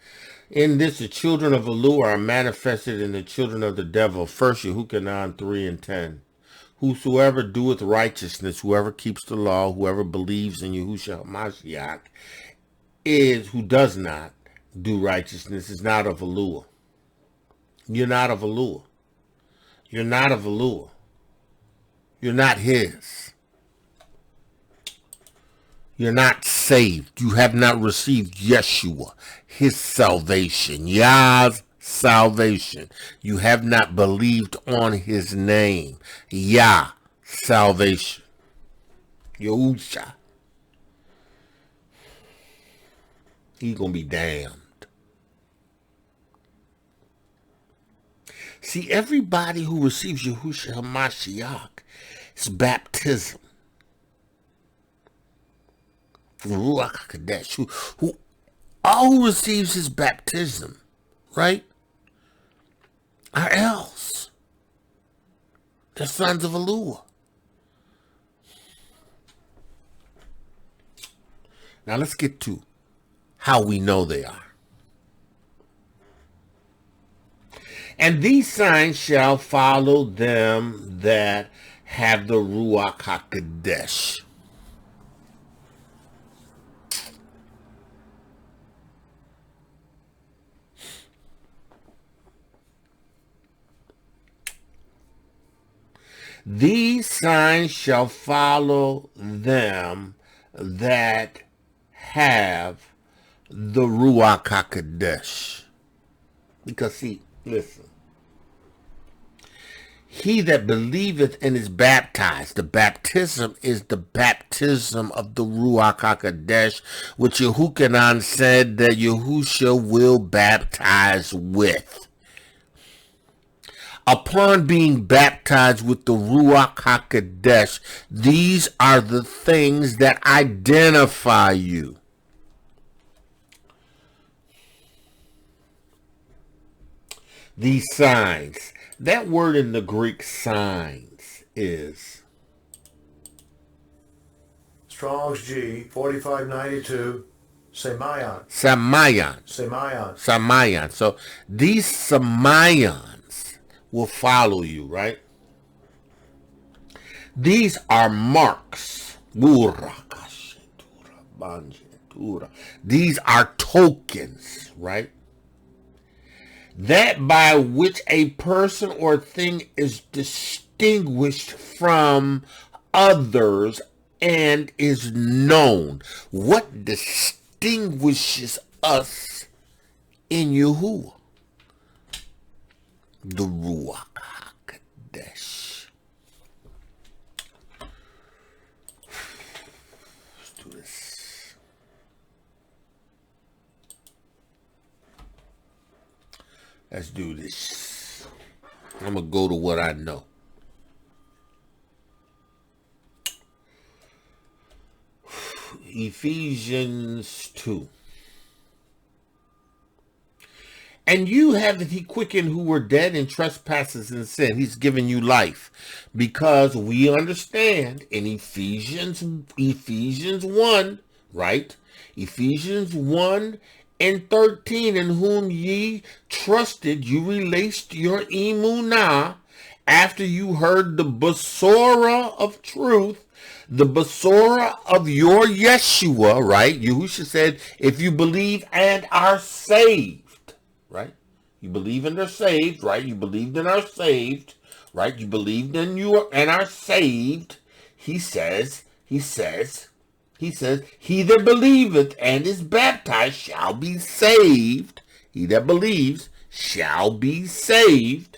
In this, the children of Elu are manifested in the children of the devil. 1st Yehukanan 3:10. Whosoever doeth righteousness, whoever keeps the law, whoever believes in Yahushua HaMashiach, who does not do righteousness, is not of Eloah. You're not of Eloah. You're not of Eloah. You're not his. You're not saved. You have not received Yeshua, his salvation, Yah's salvation. You have not believed on his name, Yah, salvation. Yahusha. He's going to be damned. See, everybody who receives Yahushua HaMashiach is baptism. Ruach HaKodesh, who all receives his baptism, right, are else. They're sons of Eloah. Now let's get to how we know they are. And these signs shall follow them that have the Ruach HaKodesh. These signs shall follow them that have the Ruach HaKodesh. Because see, listen. He that believeth and is baptized, the baptism is the baptism of the Ruach HaKodesh, which Yehukanan said that Yahusha will baptize with. Upon being baptized with the Ruach HaKodesh, these are the things that identify you. These signs. That word in the Greek, signs, is Strong's G 4592 Semayan. Samayan. Semayan. Samayan. So these Samayans will follow you, right? These are marks. These are tokens, right? That by which a person or thing is distinguished from others and is known. What distinguishes us in Yahuah? The Ruach HaKodesh. Let's do this. Let's do this. I'm going to go to what I know. Ephesians 2. And you have he quickened who were dead in trespasses and sin. He's given you life. Because we understand in Ephesians 1, right? Ephesians 1 and 13, in whom ye trusted, you released your emunah after you heard the Besorah of truth, the Besorah of your Yeshua, right? Yahusha said, if you believe and are saved, right? You believe and are saved, right? You believed and are saved, right? You believed and are saved. He says, he that believeth and is baptized shall be saved. He that believes shall be saved,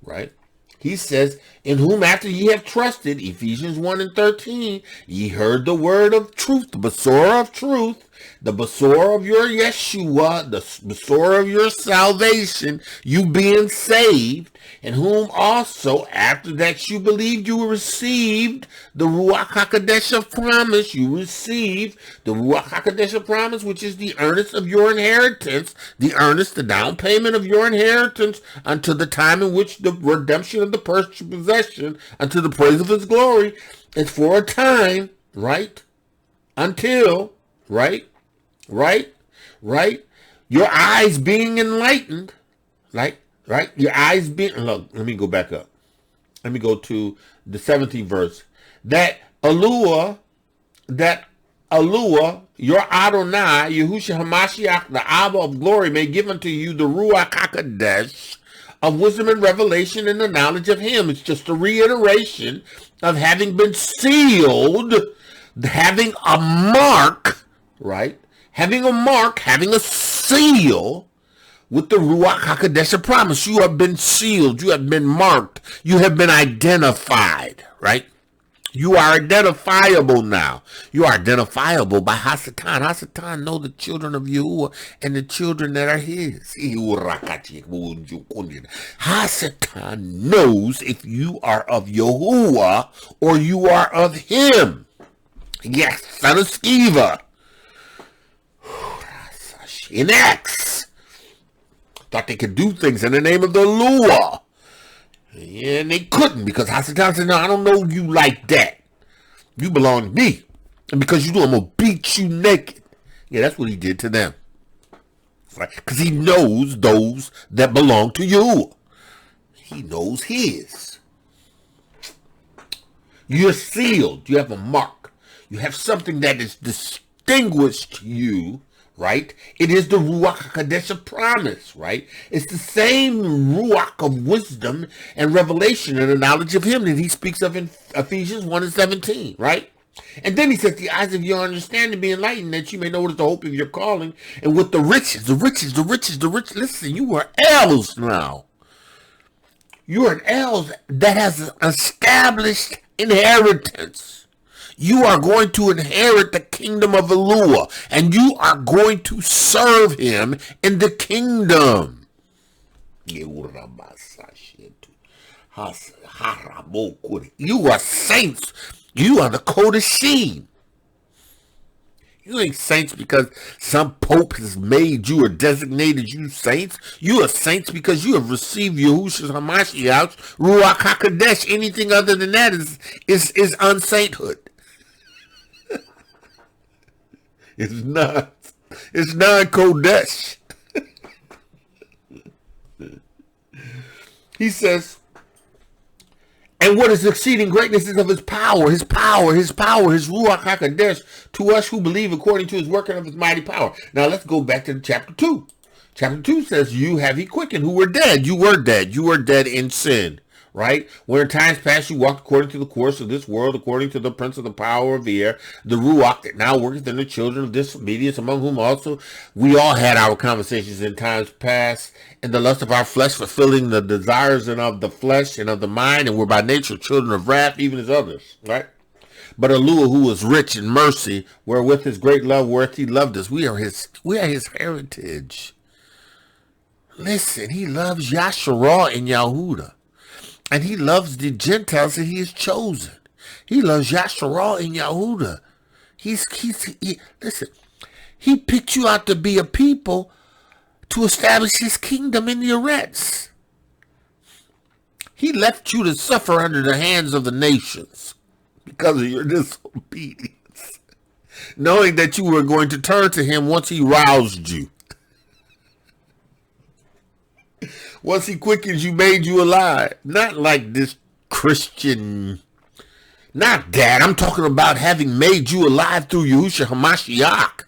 right? He says in whom after ye have trusted, Ephesians 1 and 13, ye heard the word of truth, the Besorah of truth, the Besorah of your Yeshua, the Besorah of your salvation, you being saved, in whom also, after that you believed, you received the Ruach HaKodesh of promise. You received the Ruach HaKodesh of promise, which is the earnest of your inheritance, the down payment of your inheritance, unto the time in which the redemption of the purchased possession, unto the praise of his glory, is for a time, right? Until, right? Your eyes being enlightened, right? Your eyes being, look, let me go back up. Let me go to the 17th verse. That Yahuah, your Adonai, Yahusha HaMashiach, the Abba of glory, may give unto you the Ruach HaKodesh of wisdom and revelation and the knowledge of him. It's just a reiteration of having been sealed, having a mark, right? Having a seal with the Ruach HaKodesh of promise. You have been sealed. You have been marked. You have been identified, right? You are identifiable now. You are identifiable by Hasatan. Hasatan know the children of Yahuah and the children that are his. Hasatan knows if you are of Yahuah or you are of him. Yes, son of Sceva. In Acts, thought they could do things in the name of the law. And they couldn't, because Hasatan said, no, I don't know you like that. You belong to me. And because you do, I'm going to beat you naked. Yeah, that's what he did to them. Right? Because he knows those that belong to you. He knows his. You're sealed. You have a mark. You have something that is distinguished you. Right? It is the Ruach HaKodesh of promise, right? It's the same Ruach of wisdom and revelation and the knowledge of him that he speaks of in Ephesians 1 and 17, right? And then he says, the eyes of your understanding be enlightened, that you may know what is the hope of your calling, and with the riches. Listen, you are elves now. You are an elves that has an established inheritance. You are going to inherit the kingdom of Elohiym, and you are going to serve him in the kingdom. You are saints. You are the Kodashim. You ain't saints because some pope has made you or designated you saints. You are saints because you have received Yahusha HaMashiach, Ruach HaKodesh. Anything other than that is unsainthood. It's not Kodesh. He says, and what is exceeding greatness is of his power, his Ruach HaKodesh, to us who believe according to his working of his mighty power. Now let's go back to chapter 2. Chapter 2 says, you have he quickened who were dead. You were dead in sin. Right? Where in times past you walked according to the course of this world, according to the prince of the power of the air, the Ruach that now worketh in the children of disobedience, among whom also we all had our conversations in times past, in the lust of our flesh, fulfilling the desires and of the flesh and of the mind, and were by nature children of wrath, even as others. Right? But Yahuah, who was rich in mercy, wherewith his great love, wherewith he loved us, we are his heritage. Listen, he loves Yasharah and Yahudah. And he loves the Gentiles that he has chosen. He loves Yasharah and Yahudah. Listen, he picked you out to be a people to establish his kingdom in the Eretz. He left you to suffer under the hands of the nations because of your disobedience, knowing that you were going to turn to him once he roused you. Once he quickens you, made you alive. Not like this Christian. Not that. I'm talking about having made you alive through Yahusha HaMashiach,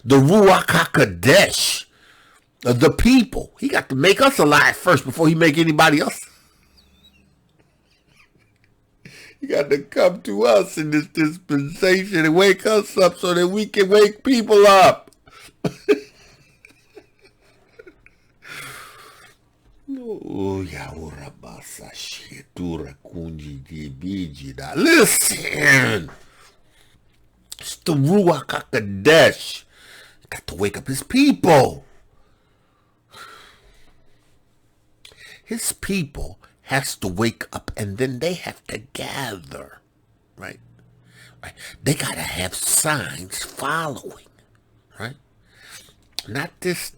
the Ruach HaKodesh, the people. He got to make us alive first before he make anybody else. He got to come to us in this dispensation and wake us up so that we can wake people up. Oh, Yahuah. Listen. It's the Ruach HaKodesh. Got to wake up his people. His people has to wake up, and then they have to gather, right? They got to have signs following, right? Not this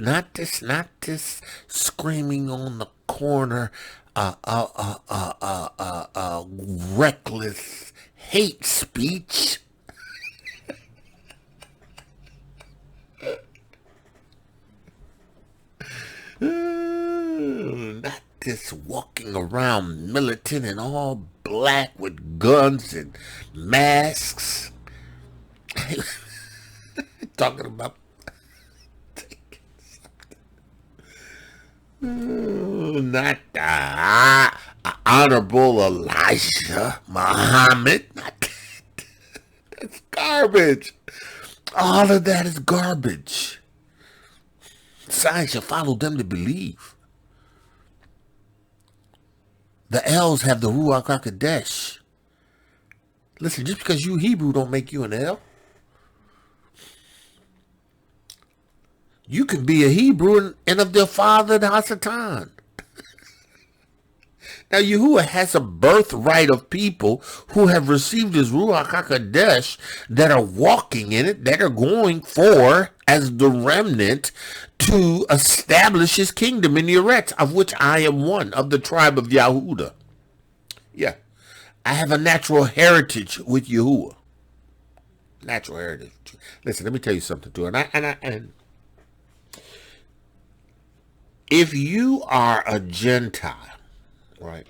screaming on the corner, reckless hate speech. Not this walking around militant and all black with guns and masks. Talking about not honorable Elijah Muhammad. That's garbage. All of that is garbage. Signs shall follow them to believe. The L's have the Ruach HaKodesh. Listen, just because you Hebrew don't make you an L. You can be a Hebrew and of their father, the Hasatan. Now, Yahuah has a birthright of people who have received his Ruach HaKodesh that are walking in it, that are going for, as the remnant, to establish his kingdom in the Eretz, of which I am one, of the tribe of Yehudah. Yeah, I have a natural heritage with Yahuah. Natural heritage. Listen, let me tell you something, too. And if you are a Gentile, right?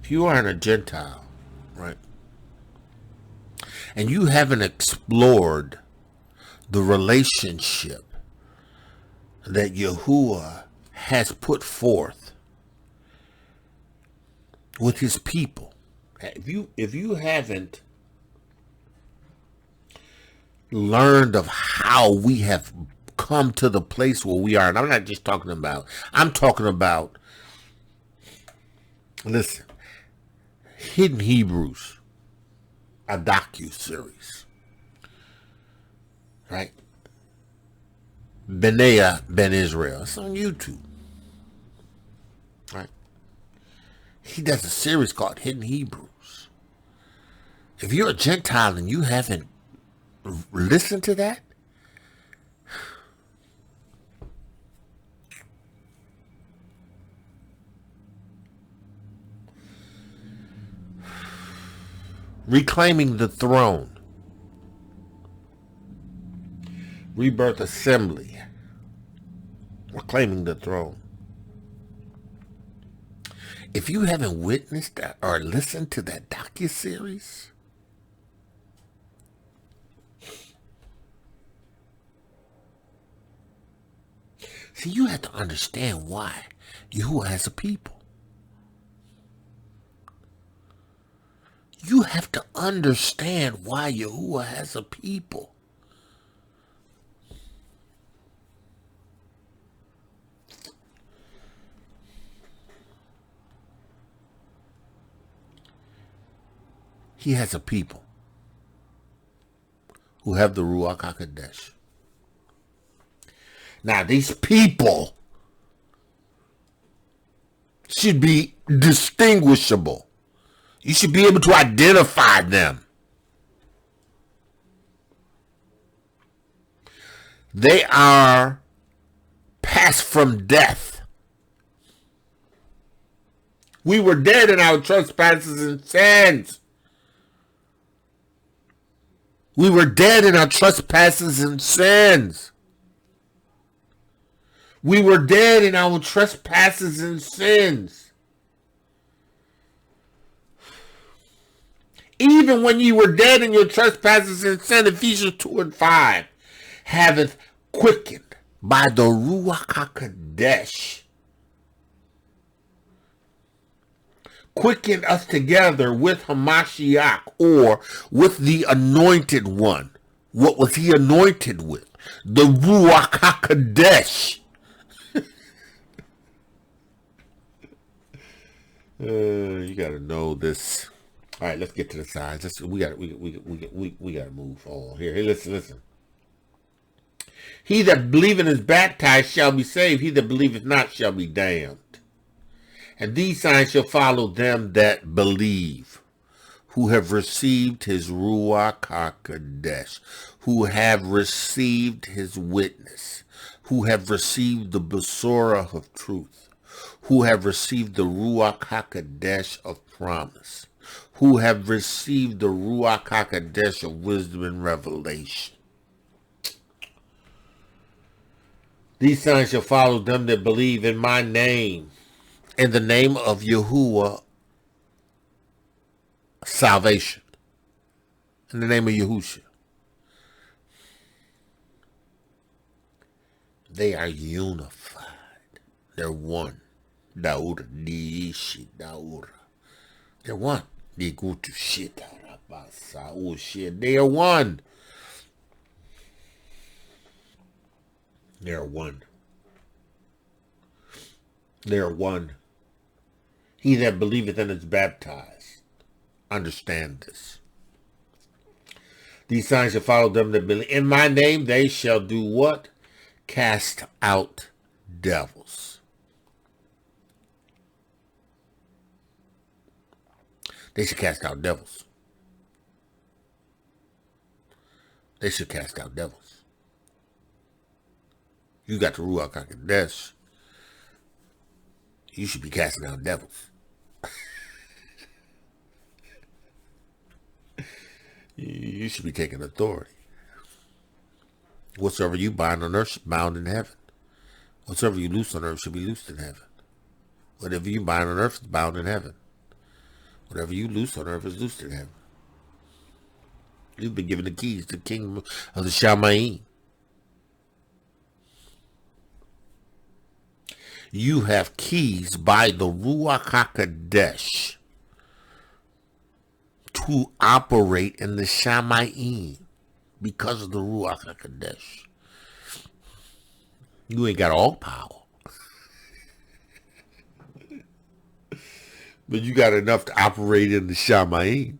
If you are a Gentile, right? And you haven't explored the relationship that Yahuah has put forth with his people. If you haven't learned of how we have come to the place where we are, and I'm not just talking about, I'm talking about, listen, Hidden Hebrews, a docu-series, right? Benaiah Ben Israel. It's on YouTube, right? He does a series called Hidden Hebrews. If you're a Gentile and you haven't listened to that, Reclaiming the Throne, Rebirth Assembly, Reclaiming the Throne. If you haven't witnessed that or listened to that docuseries, see, you have to understand why Yahuah has a people. You have to understand why Yahuah has a people. He has a people who have the Ruach HaKodesh. Now, these people should be distinguishable. You should be able to identify them. They are passed from death. We were dead in our trespasses and sins. We were dead in our trespasses and sins. We were dead in our trespasses and sins. Even when you were dead in your trespasses and sin, Ephesians 2:5, haveth quickened by the Ruach HaKodesh. Quickened us together with Hamashiach, or with the anointed one. What was he anointed with? The Ruach HaKodesh. You got to know this. All right, let's get to the sides. We got to move on here. Hey, listen. He that believeth and is baptized shall be saved. He that believeth not shall be damned. And these signs shall follow them that believe, who have received his Ruach HaKodesh, who have received his witness, who have received the Besorah of truth, who have received the Ruach HaKodesh of promise, who have received the Ruach HaKodesh of wisdom and revelation. These signs shall follow them that believe in my name, in the name of Yahuah, salvation, in the name of Yahusha. They are unified. They're one. Daura, Dishi, Daura. They're one. They go to shit. Oh shit. They are one. They are one. They are one. He that believeth and is baptized. Understand this. These signs shall follow them that believe. In my name they shall do what? Cast out devils. They should cast out devils. They should cast out devils. You got the Ruach HaKodesh. You should be casting out devils. You should be taking authority. Whatsoever you bind on earth is bound in heaven. Whatsoever you loose on earth should be loosed in heaven. Whatever you bind on earth is bound in heaven. Whatever you loose on earth is loosed in heaven. You've been given the keys to the kingdom of the Amein. You have keys by the Ruach HaKodesh to operate in the Amein because of the Ruach HaKodesh. You ain't got all power, but you got enough to operate in the Amein.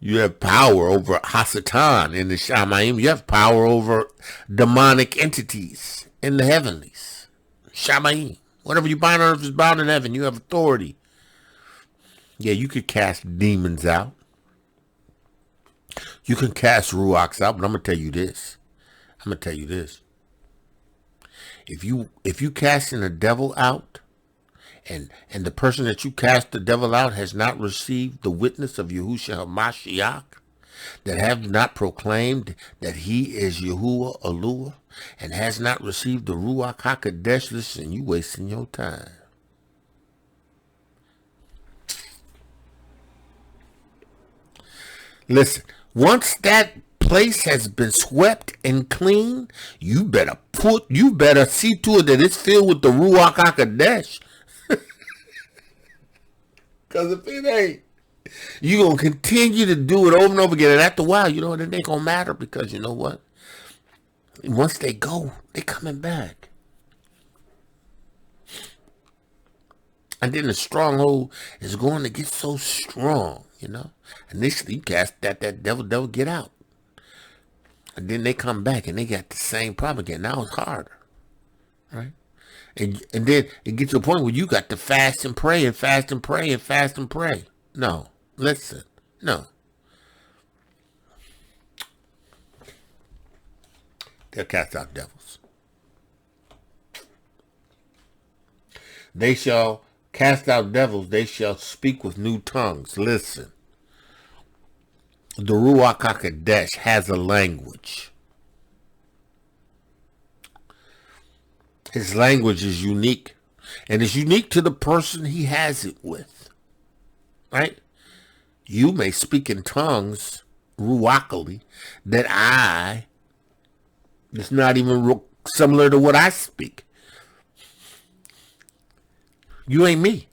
You have power over Hasatan in the Amein. You have power over demonic entities in the heavenlies. Amein. Whatever you bind on earth is bound in heaven. You have authority. Yeah, you could cast demons out. You can cast Ruachs out, but I'm going to tell you this. If you casting a devil out, and the person that you cast the devil out has not received the witness of Yahusha HaMashiach, that have not proclaimed that he is Yahuah Elohiym, and has not received the Ruach HaKodesh, listen, you wasting your time. Listen, once that place has been swept and clean, you better see to it that it's filled with the Ruach HaKodesh. Because if it ain't, you're going to continue to do it over and over again. And after a while, it ain't going to matter, because you know what? Once they go, they coming back. And then the stronghold is going to get so strong, Initially, you cast that devil, get out. And then they come back and they got the same problem again. Now it's harder, right? And then it gets to a point where you got to fast and pray and fast and pray and fast and pray. No, listen, no. They'll cast out devils. They shall cast out devils. They shall speak with new tongues. Listen. The Ruach HaKodesh has a language. His language is unique. And it's unique to the person he has it with. Right? You may speak in tongues, ruachally, it's not even similar to what I speak. You ain't me.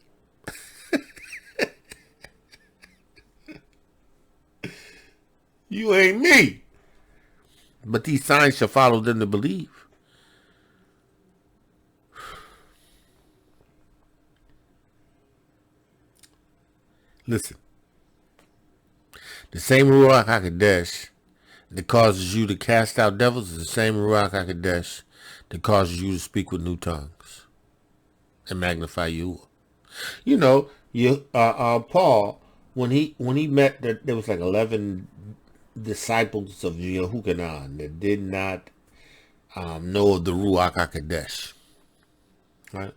You ain't me. But these signs shall follow them to believe. Listen. The same Ruach HaKodesh that causes you to cast out devils is the same Ruach HaKodesh that causes you to speak with new tongues and magnify you. You know, Paul, when he met, there was like 11 disciples of Yahuah that did not know of the Ruach HaKodesh. Right?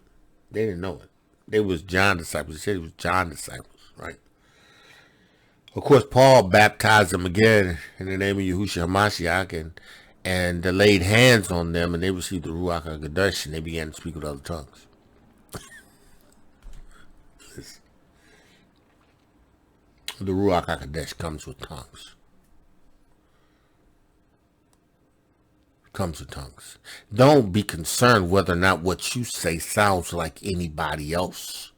They didn't know it. They was John disciples. He said it was John disciples. Right? Of course, Paul baptized them again in the name of Yahusha HaMashiach and laid hands on them, and they received the Ruach HaKodesh, and they began to speak with other tongues. The Ruach HaKodesh comes with tongues. Comes with tongues. Don't be concerned whether or not what you say sounds like anybody else.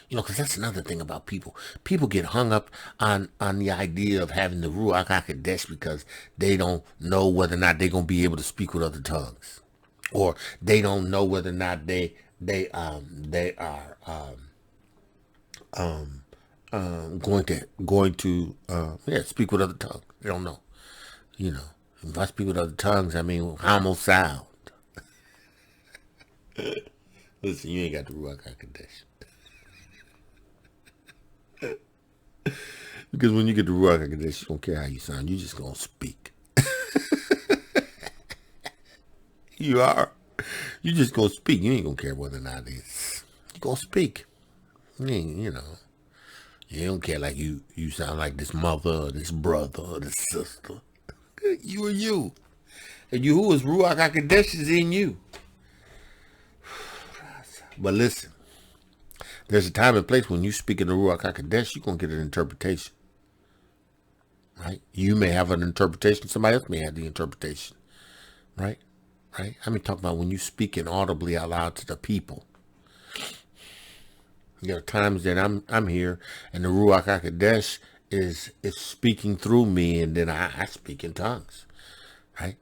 You know, because that's another thing about people. People get hung up on the idea of having the Ruach HaKodesh because they don't know whether or not they're going to be able to speak with other tongues. Or they don't know whether or not they are going to speak with other tongues. They don't know. You know, if I speak with other tongues, I mean, how I'm going to sound. Listen, you ain't got the Ruach HaKodesh. Because when you get the Ruach HaKodesh, you don't care how you sound. You just going to speak. You are. You just going to speak. You ain't going to care whether or not it's... You going to speak. You know. You don't care like you sound like this mother or this brother or this sister. You are you. And Yahuah's Ruach HaKodesh is in you. But listen. There's a time and place when you speak in the Ruach HaKodesh, you're going to get an interpretation. Right? You may have an interpretation. Somebody else may have the interpretation. Right? Right? I mean, talking about when you speak inaudibly out loud to the people. There are times that I'm here and the Ruach HaKodesh is speaking through me, and then I speak in tongues. Right?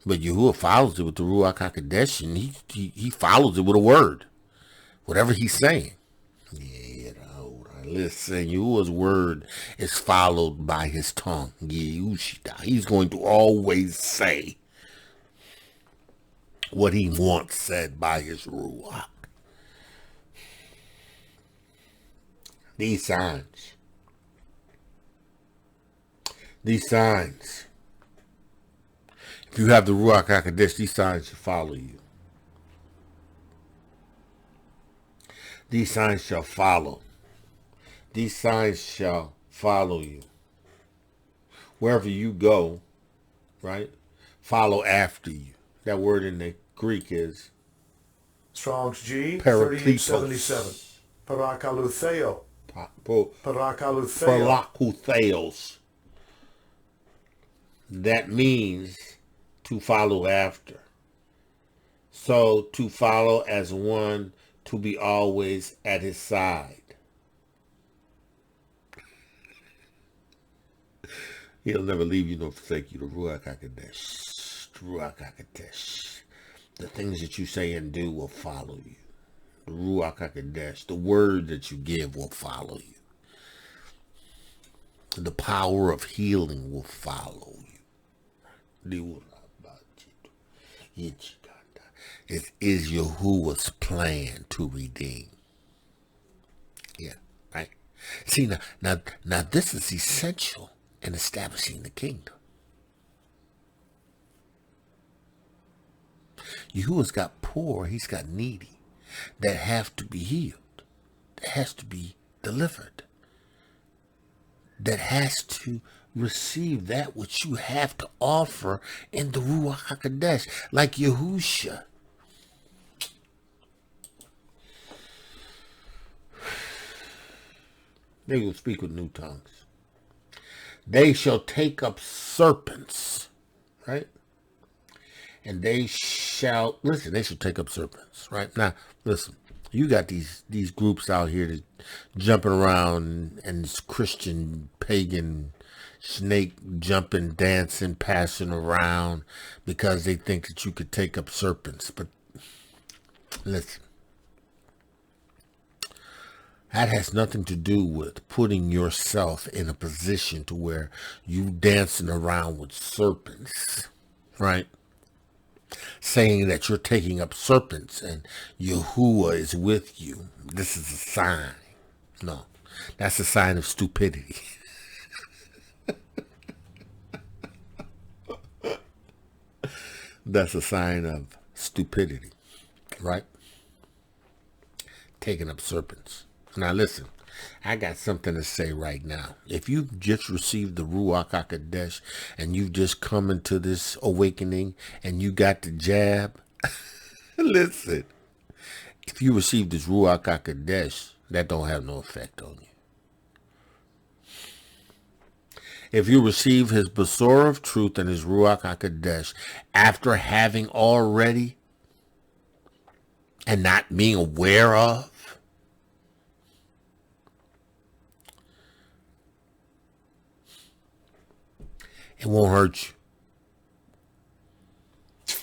But Yahuah follows it with the Ruach HaKodesh, and he follows it with a word. Whatever he's saying. Yeah, listen, Yahuah's word is followed by his tongue. He's going to always say what he wants said by his Ruach. These signs. If you have the Ruach HaKodesh, these signs should follow you. These signs shall follow. These signs shall follow you. Wherever you go, right? Follow after you. That word in the Greek is Strong's G, Parakletos. 3877. Parakalutheo. Parakutheos. That means to follow after. So to follow as one, to be always at his side. He'll never leave you nor forsake you. The Ruach HaKodesh. Ruach HaKodesh. The things that you say and do will follow you. The Ruach HaKodesh. The word that you give will follow you. The power of healing will follow you. It is Yahuah's plan to redeem. Yeah, right? See, now this is essential in establishing the kingdom. Yahuah's got poor, he's got needy that have to be healed, that has to be delivered, that has to receive that which you have to offer in the Ruach HaKodesh, like Yahusha. They will speak with new tongues. They shall take up serpents, right? And they shall, listen, they shall take up serpents, right? Now, listen, you got these groups out here that jumping around and this Christian, pagan, snake jumping, dancing, passing around because they think that you could take up serpents. But listen, That has nothing to do with putting yourself in a position to where you dancing around with serpents, right? Saying that you're taking up serpents and Yahuah is with you. This is a sign. No, that's a sign of stupidity. That's a sign of stupidity, right? Taking up serpents. Now listen, I got something to say right now. If you've just received the Ruach HaKodesh and you've just come into this awakening and you got the jab, listen, if you received this Ruach HaKodesh, that don't have no effect on you. If you receive his Besorah of truth and his Ruach HaKodesh after having already and not being aware of, it won't hurt you.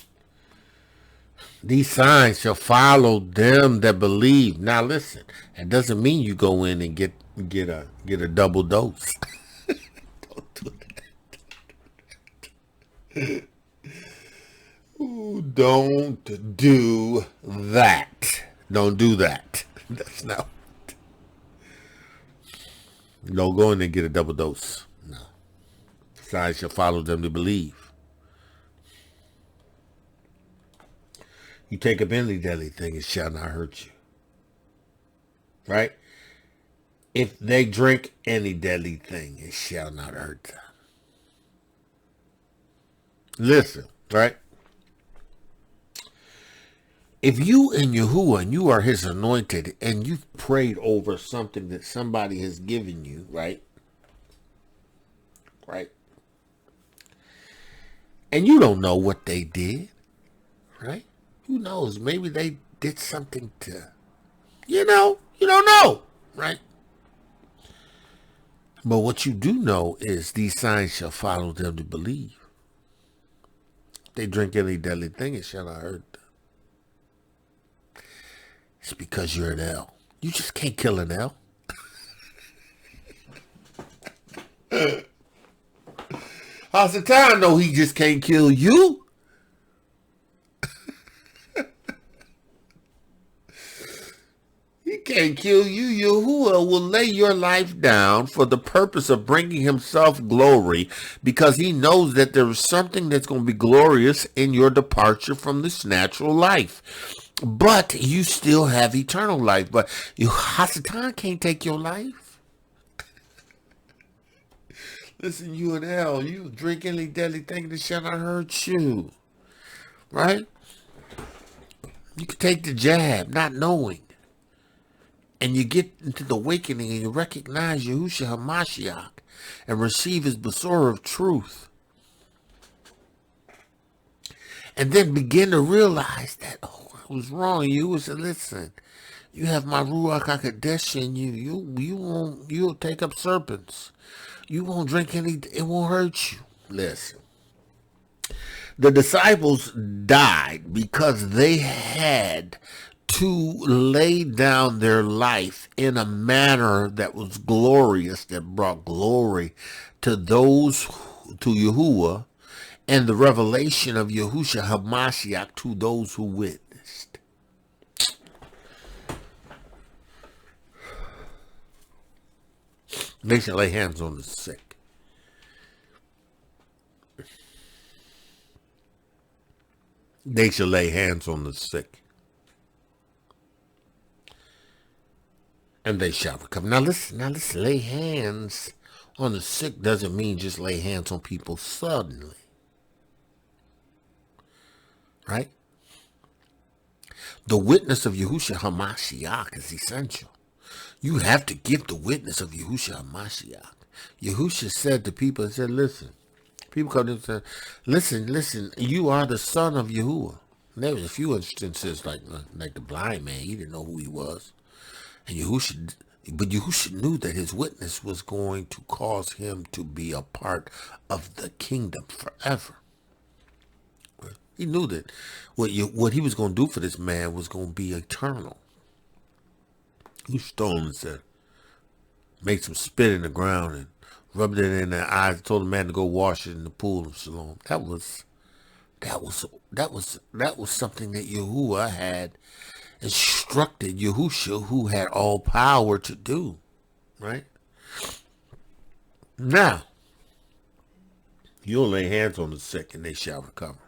These signs shall follow them that believe. Now listen, that doesn't mean you go in and get a double dose. Don't do that. Ooh, don't do that. Don't do that. That's not. Don't go in and get a double dose. No. Signs shall follow them to believe. You take up any deadly thing, it shall not hurt you. Right? If they drink any deadly thing, it shall not hurt them. Listen, right? If you and Yahuah and you are his anointed and you've prayed over something that somebody has given you, right? Right? And you don't know what they did, right? Who knows? Maybe they did something to, you don't know, right? But what you do know is these signs shall follow them to believe. If they drink any deadly thing, it shall not hurt them. It's because you're an L. You just can't kill an L. Hasatan know he just can't kill you. He can't kill you. Yahuah will lay your life down for the purpose of bringing himself glory, because he knows that there is something that's going to be glorious in your departure from this natural life. But you still have eternal life. But Hasatan can't take your life. Listen, you and L, you drink any deadly thing that shall not hurt you. Right? You can take the jab, not knowing. And you get into the awakening and you recognize Yahusha HaMashiach and receive his Besorah of truth. And then begin to realize that, oh, I was wrong. You said, listen, you have my Ruach HaKodesh in you. You'll take up serpents. You won't drink any, it won't hurt you. Listen. The disciples died because they had to lay down their life in a manner that was glorious, that brought glory to those, to Yahuah, and the revelation of Yahusha HaMashiach to those who witnessed. They shall lay hands on the sick. They shall lay hands on the sick, and they shall recover. Now listen, lay hands on the sick doesn't mean just lay hands on people suddenly. Right? The witness of Yahusha HaMashiach is essential. You have to give the witness of Yahusha HaMashiach. Yahusha said to people, he said, listen. People come and say, listen, you are the son of Yahuah. And there was a few instances like the blind man, he didn't know who he was. And Yahusha knew that his witness was going to cause him to be a part of the kingdom forever. He knew that what he was going to do for this man was going to be eternal. He stole and said, made some spit in the ground and rubbed it in their eyes and told the man to go wash it in the pool of Shalom. That was something that Yahuah had instructed Yahusha, who had all power, to do. Right? Now, you'll lay hands on the sick and they shall recover.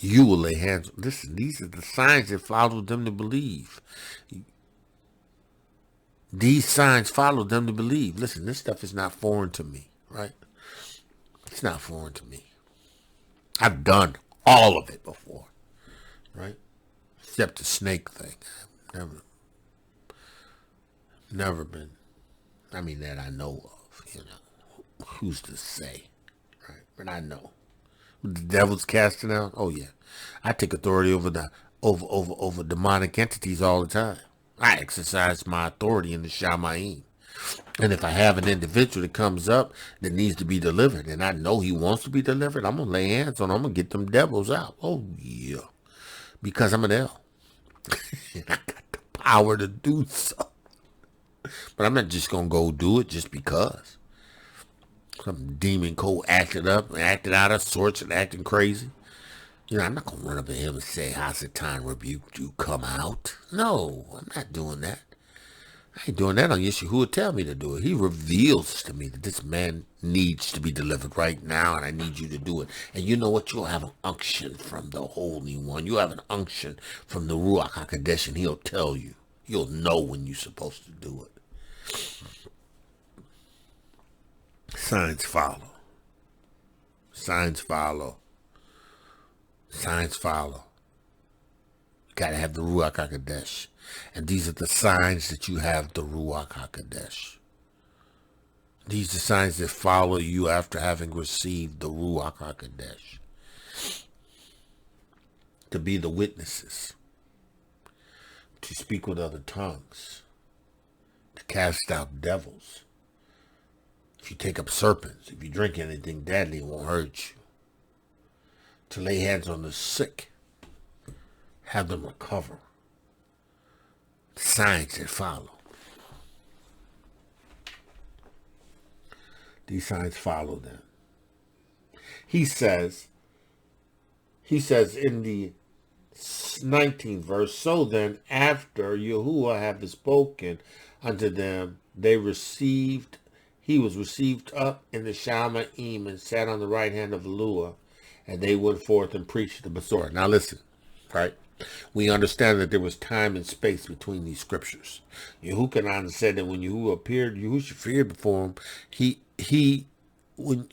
You will lay hands. Listen, these are the signs that follow them to believe. These signs follow them to believe. Listen, this stuff is not foreign to me, right? It's not foreign to me. I've done all of it before, right? Except the snake thing. I've never been, I mean, that I know of, you know. Who's to say, right? But I know. The devil's casting out. Oh yeah, I take authority over demonic entities all the time. I exercise my authority in the Shamayim. And if I have an individual that comes up that needs to be delivered, and I know he wants to be delivered, I'm gonna lay hands on him. I'm gonna get them devils out. Oh yeah, because I'm an El. I got the power to do so. But I'm not just gonna go do it just because. Some demon code acted out of sorts and acting crazy. You know, I'm not going to run up to him and say, Hasatan rebuked you, come out. No, I'm not doing that. I ain't doing that unless Yahuah tell me to do it. He reveals to me that this man needs to be delivered right now, and I need you to do it. And you know what? You'll have an unction from the Holy One. You'll have an unction from the Ruach HaKodesh, and he'll tell you. You'll know when you're supposed to do it. Signs follow. Signs follow. Signs follow. You got to have the Ruach HaKodesh. And these are the signs that you have the Ruach HaKodesh. These are signs that follow you after having received the Ruach HaKodesh. To be the witnesses. To speak with other tongues. To cast out devils. If you take up serpents, if you drink anything deadly, it won't hurt you. To lay hands on the sick, have them recover. Signs that follow. These signs follow them. He says in the 19th verse, so then after Yahuah had spoken unto them, he was received up in the Shalomah and sat on the right hand of Elohiym, and they went forth and preached the Besorah. Now listen, right? We understand that there was time and space between these scriptures. Yahuah said that when Yahuah appeared, Yahushua feared before him. When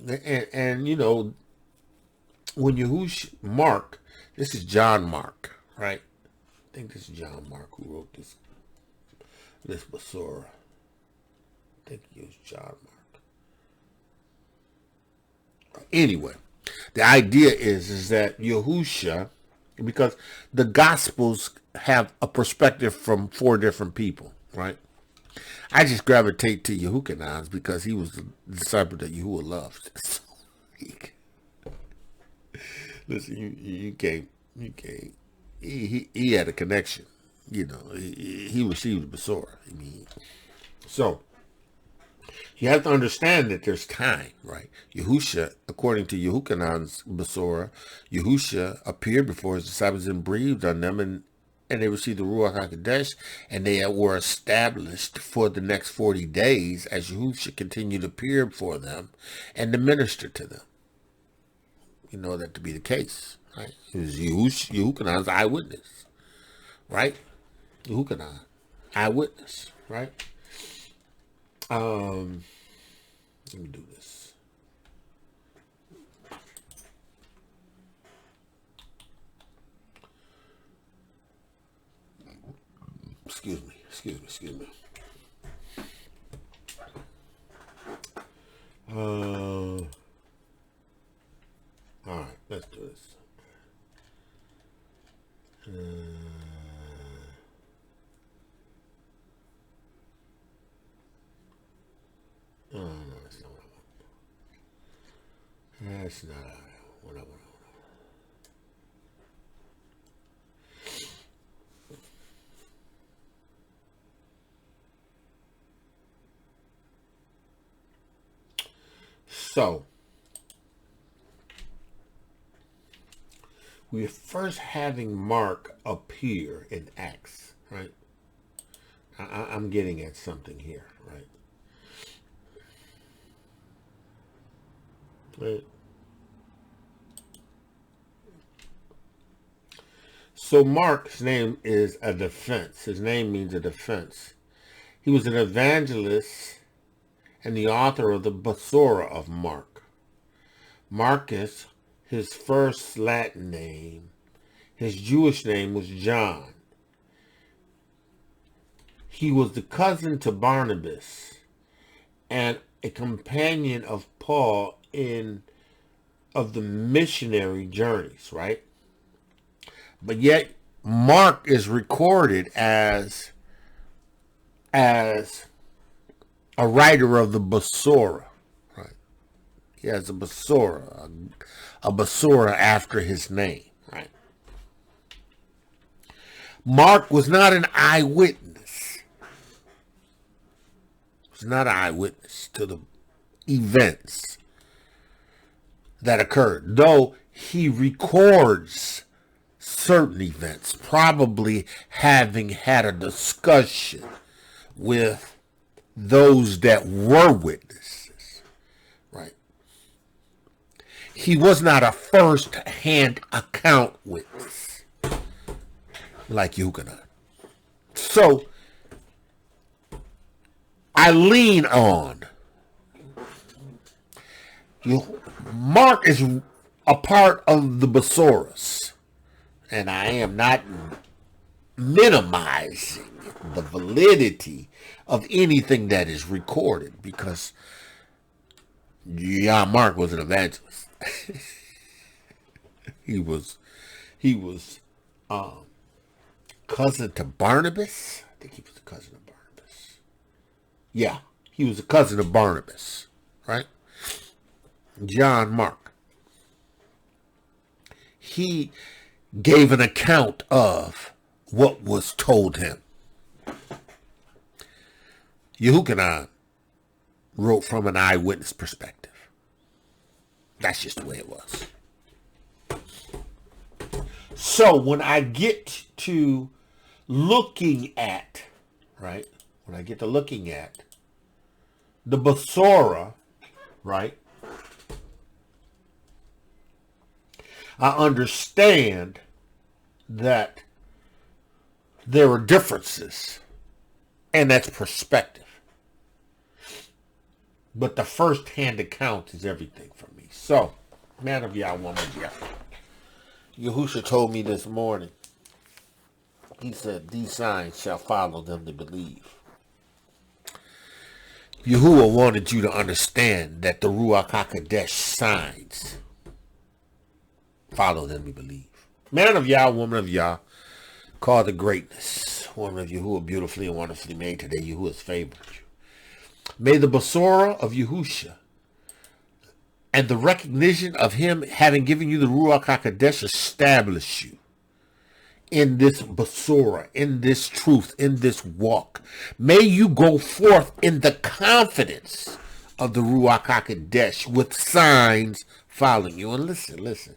Yahushua, Mark, this is John Mark, right? I think this is John Mark who wrote this Besorah. I think it was John Mark. Anyway, the idea is that Yahusha, because the Gospels have a perspective from 4 different people, right? I just gravitate to Yahuah because he was the disciple that Yahuah loved. So, listen, you can't. He had a connection, you know. He received the Besorah. I mean, so. You have to understand that there's time, right? Yahusha, according to Yahuah's Besorah, Yahusha appeared before his disciples and breathed on them, and they received the Ruach HaKodesh, and they were established for the next 40 days as Yahusha continued to appear before them and to minister to them. You know that to be the case, right? It was Yahuah's eyewitness, right? Yahuah, eyewitness, right? Let me do this. Excuse me. All right, let's do this. No, that's not what I want. That's not what I want. So, we're first having Mark appear in Acts, right? I'm getting at something here, right? Right. So Mark's name is a defense. His name means a defense. He was an evangelist and the author of the Besorah of Mark. Marcus, his first Latin name, his Jewish name was John. He was the cousin to Barnabas and a companion of Paul of the missionary journeys, right? But yet Mark is recorded as a writer of the Besorah, right? He has a Besorah after his name, right? Mark was not an eyewitness. He was not an eyewitness to the events that occurred, though he records certain events, probably having had a discussion with those that were witnesses, right? He was not a first-hand account witness like Yahuah. So I lean on Mark is a part of the Besorahs, and I am not minimizing the validity of anything that is recorded, because Mark was an evangelist. he was cousin to Barnabas. I think he was a cousin of Barnabas. Yeah, he was a cousin of Barnabas, right? John Mark. He gave an account of what was told him. Yahuah wrote from an eyewitness perspective. That's just the way it was. So when I get to looking at, right? When I get to looking at the Besorah, right? I understand that there are differences, and that's perspective. But the first-hand account is everything for me. So, man of Yah, woman of Yah. Yahusha told me this morning, he said, these signs shall follow them that believe. Yahuah wanted you to understand that the Ruach HaKodesh signs follow them that believe. Man of Yah, woman of Yah, called to greatness. Woman of Yahuah, beautifully and wonderfully made today. Yahuah has favored you. May the Besorah of Yahusha and the recognition of him having given you the Ruach HaKodesh establish you in this Besorah, in this truth, in this walk. May you go forth in the confidence of the Ruach HaKodesh with signs following you. And listen.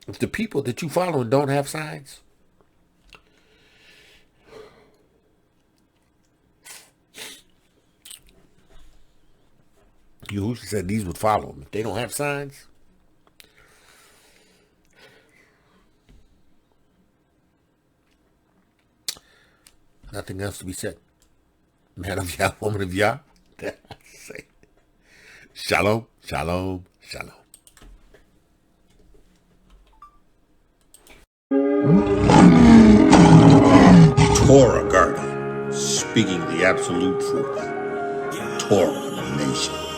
If the people that you follow don't have signs, Yahushua said these would follow them. If they don't have signs, nothing else to be said. Man of Yah, woman of Yah, say shalom, shalom, shalom. Torah guardian, speaking the absolute truth. Torah nation.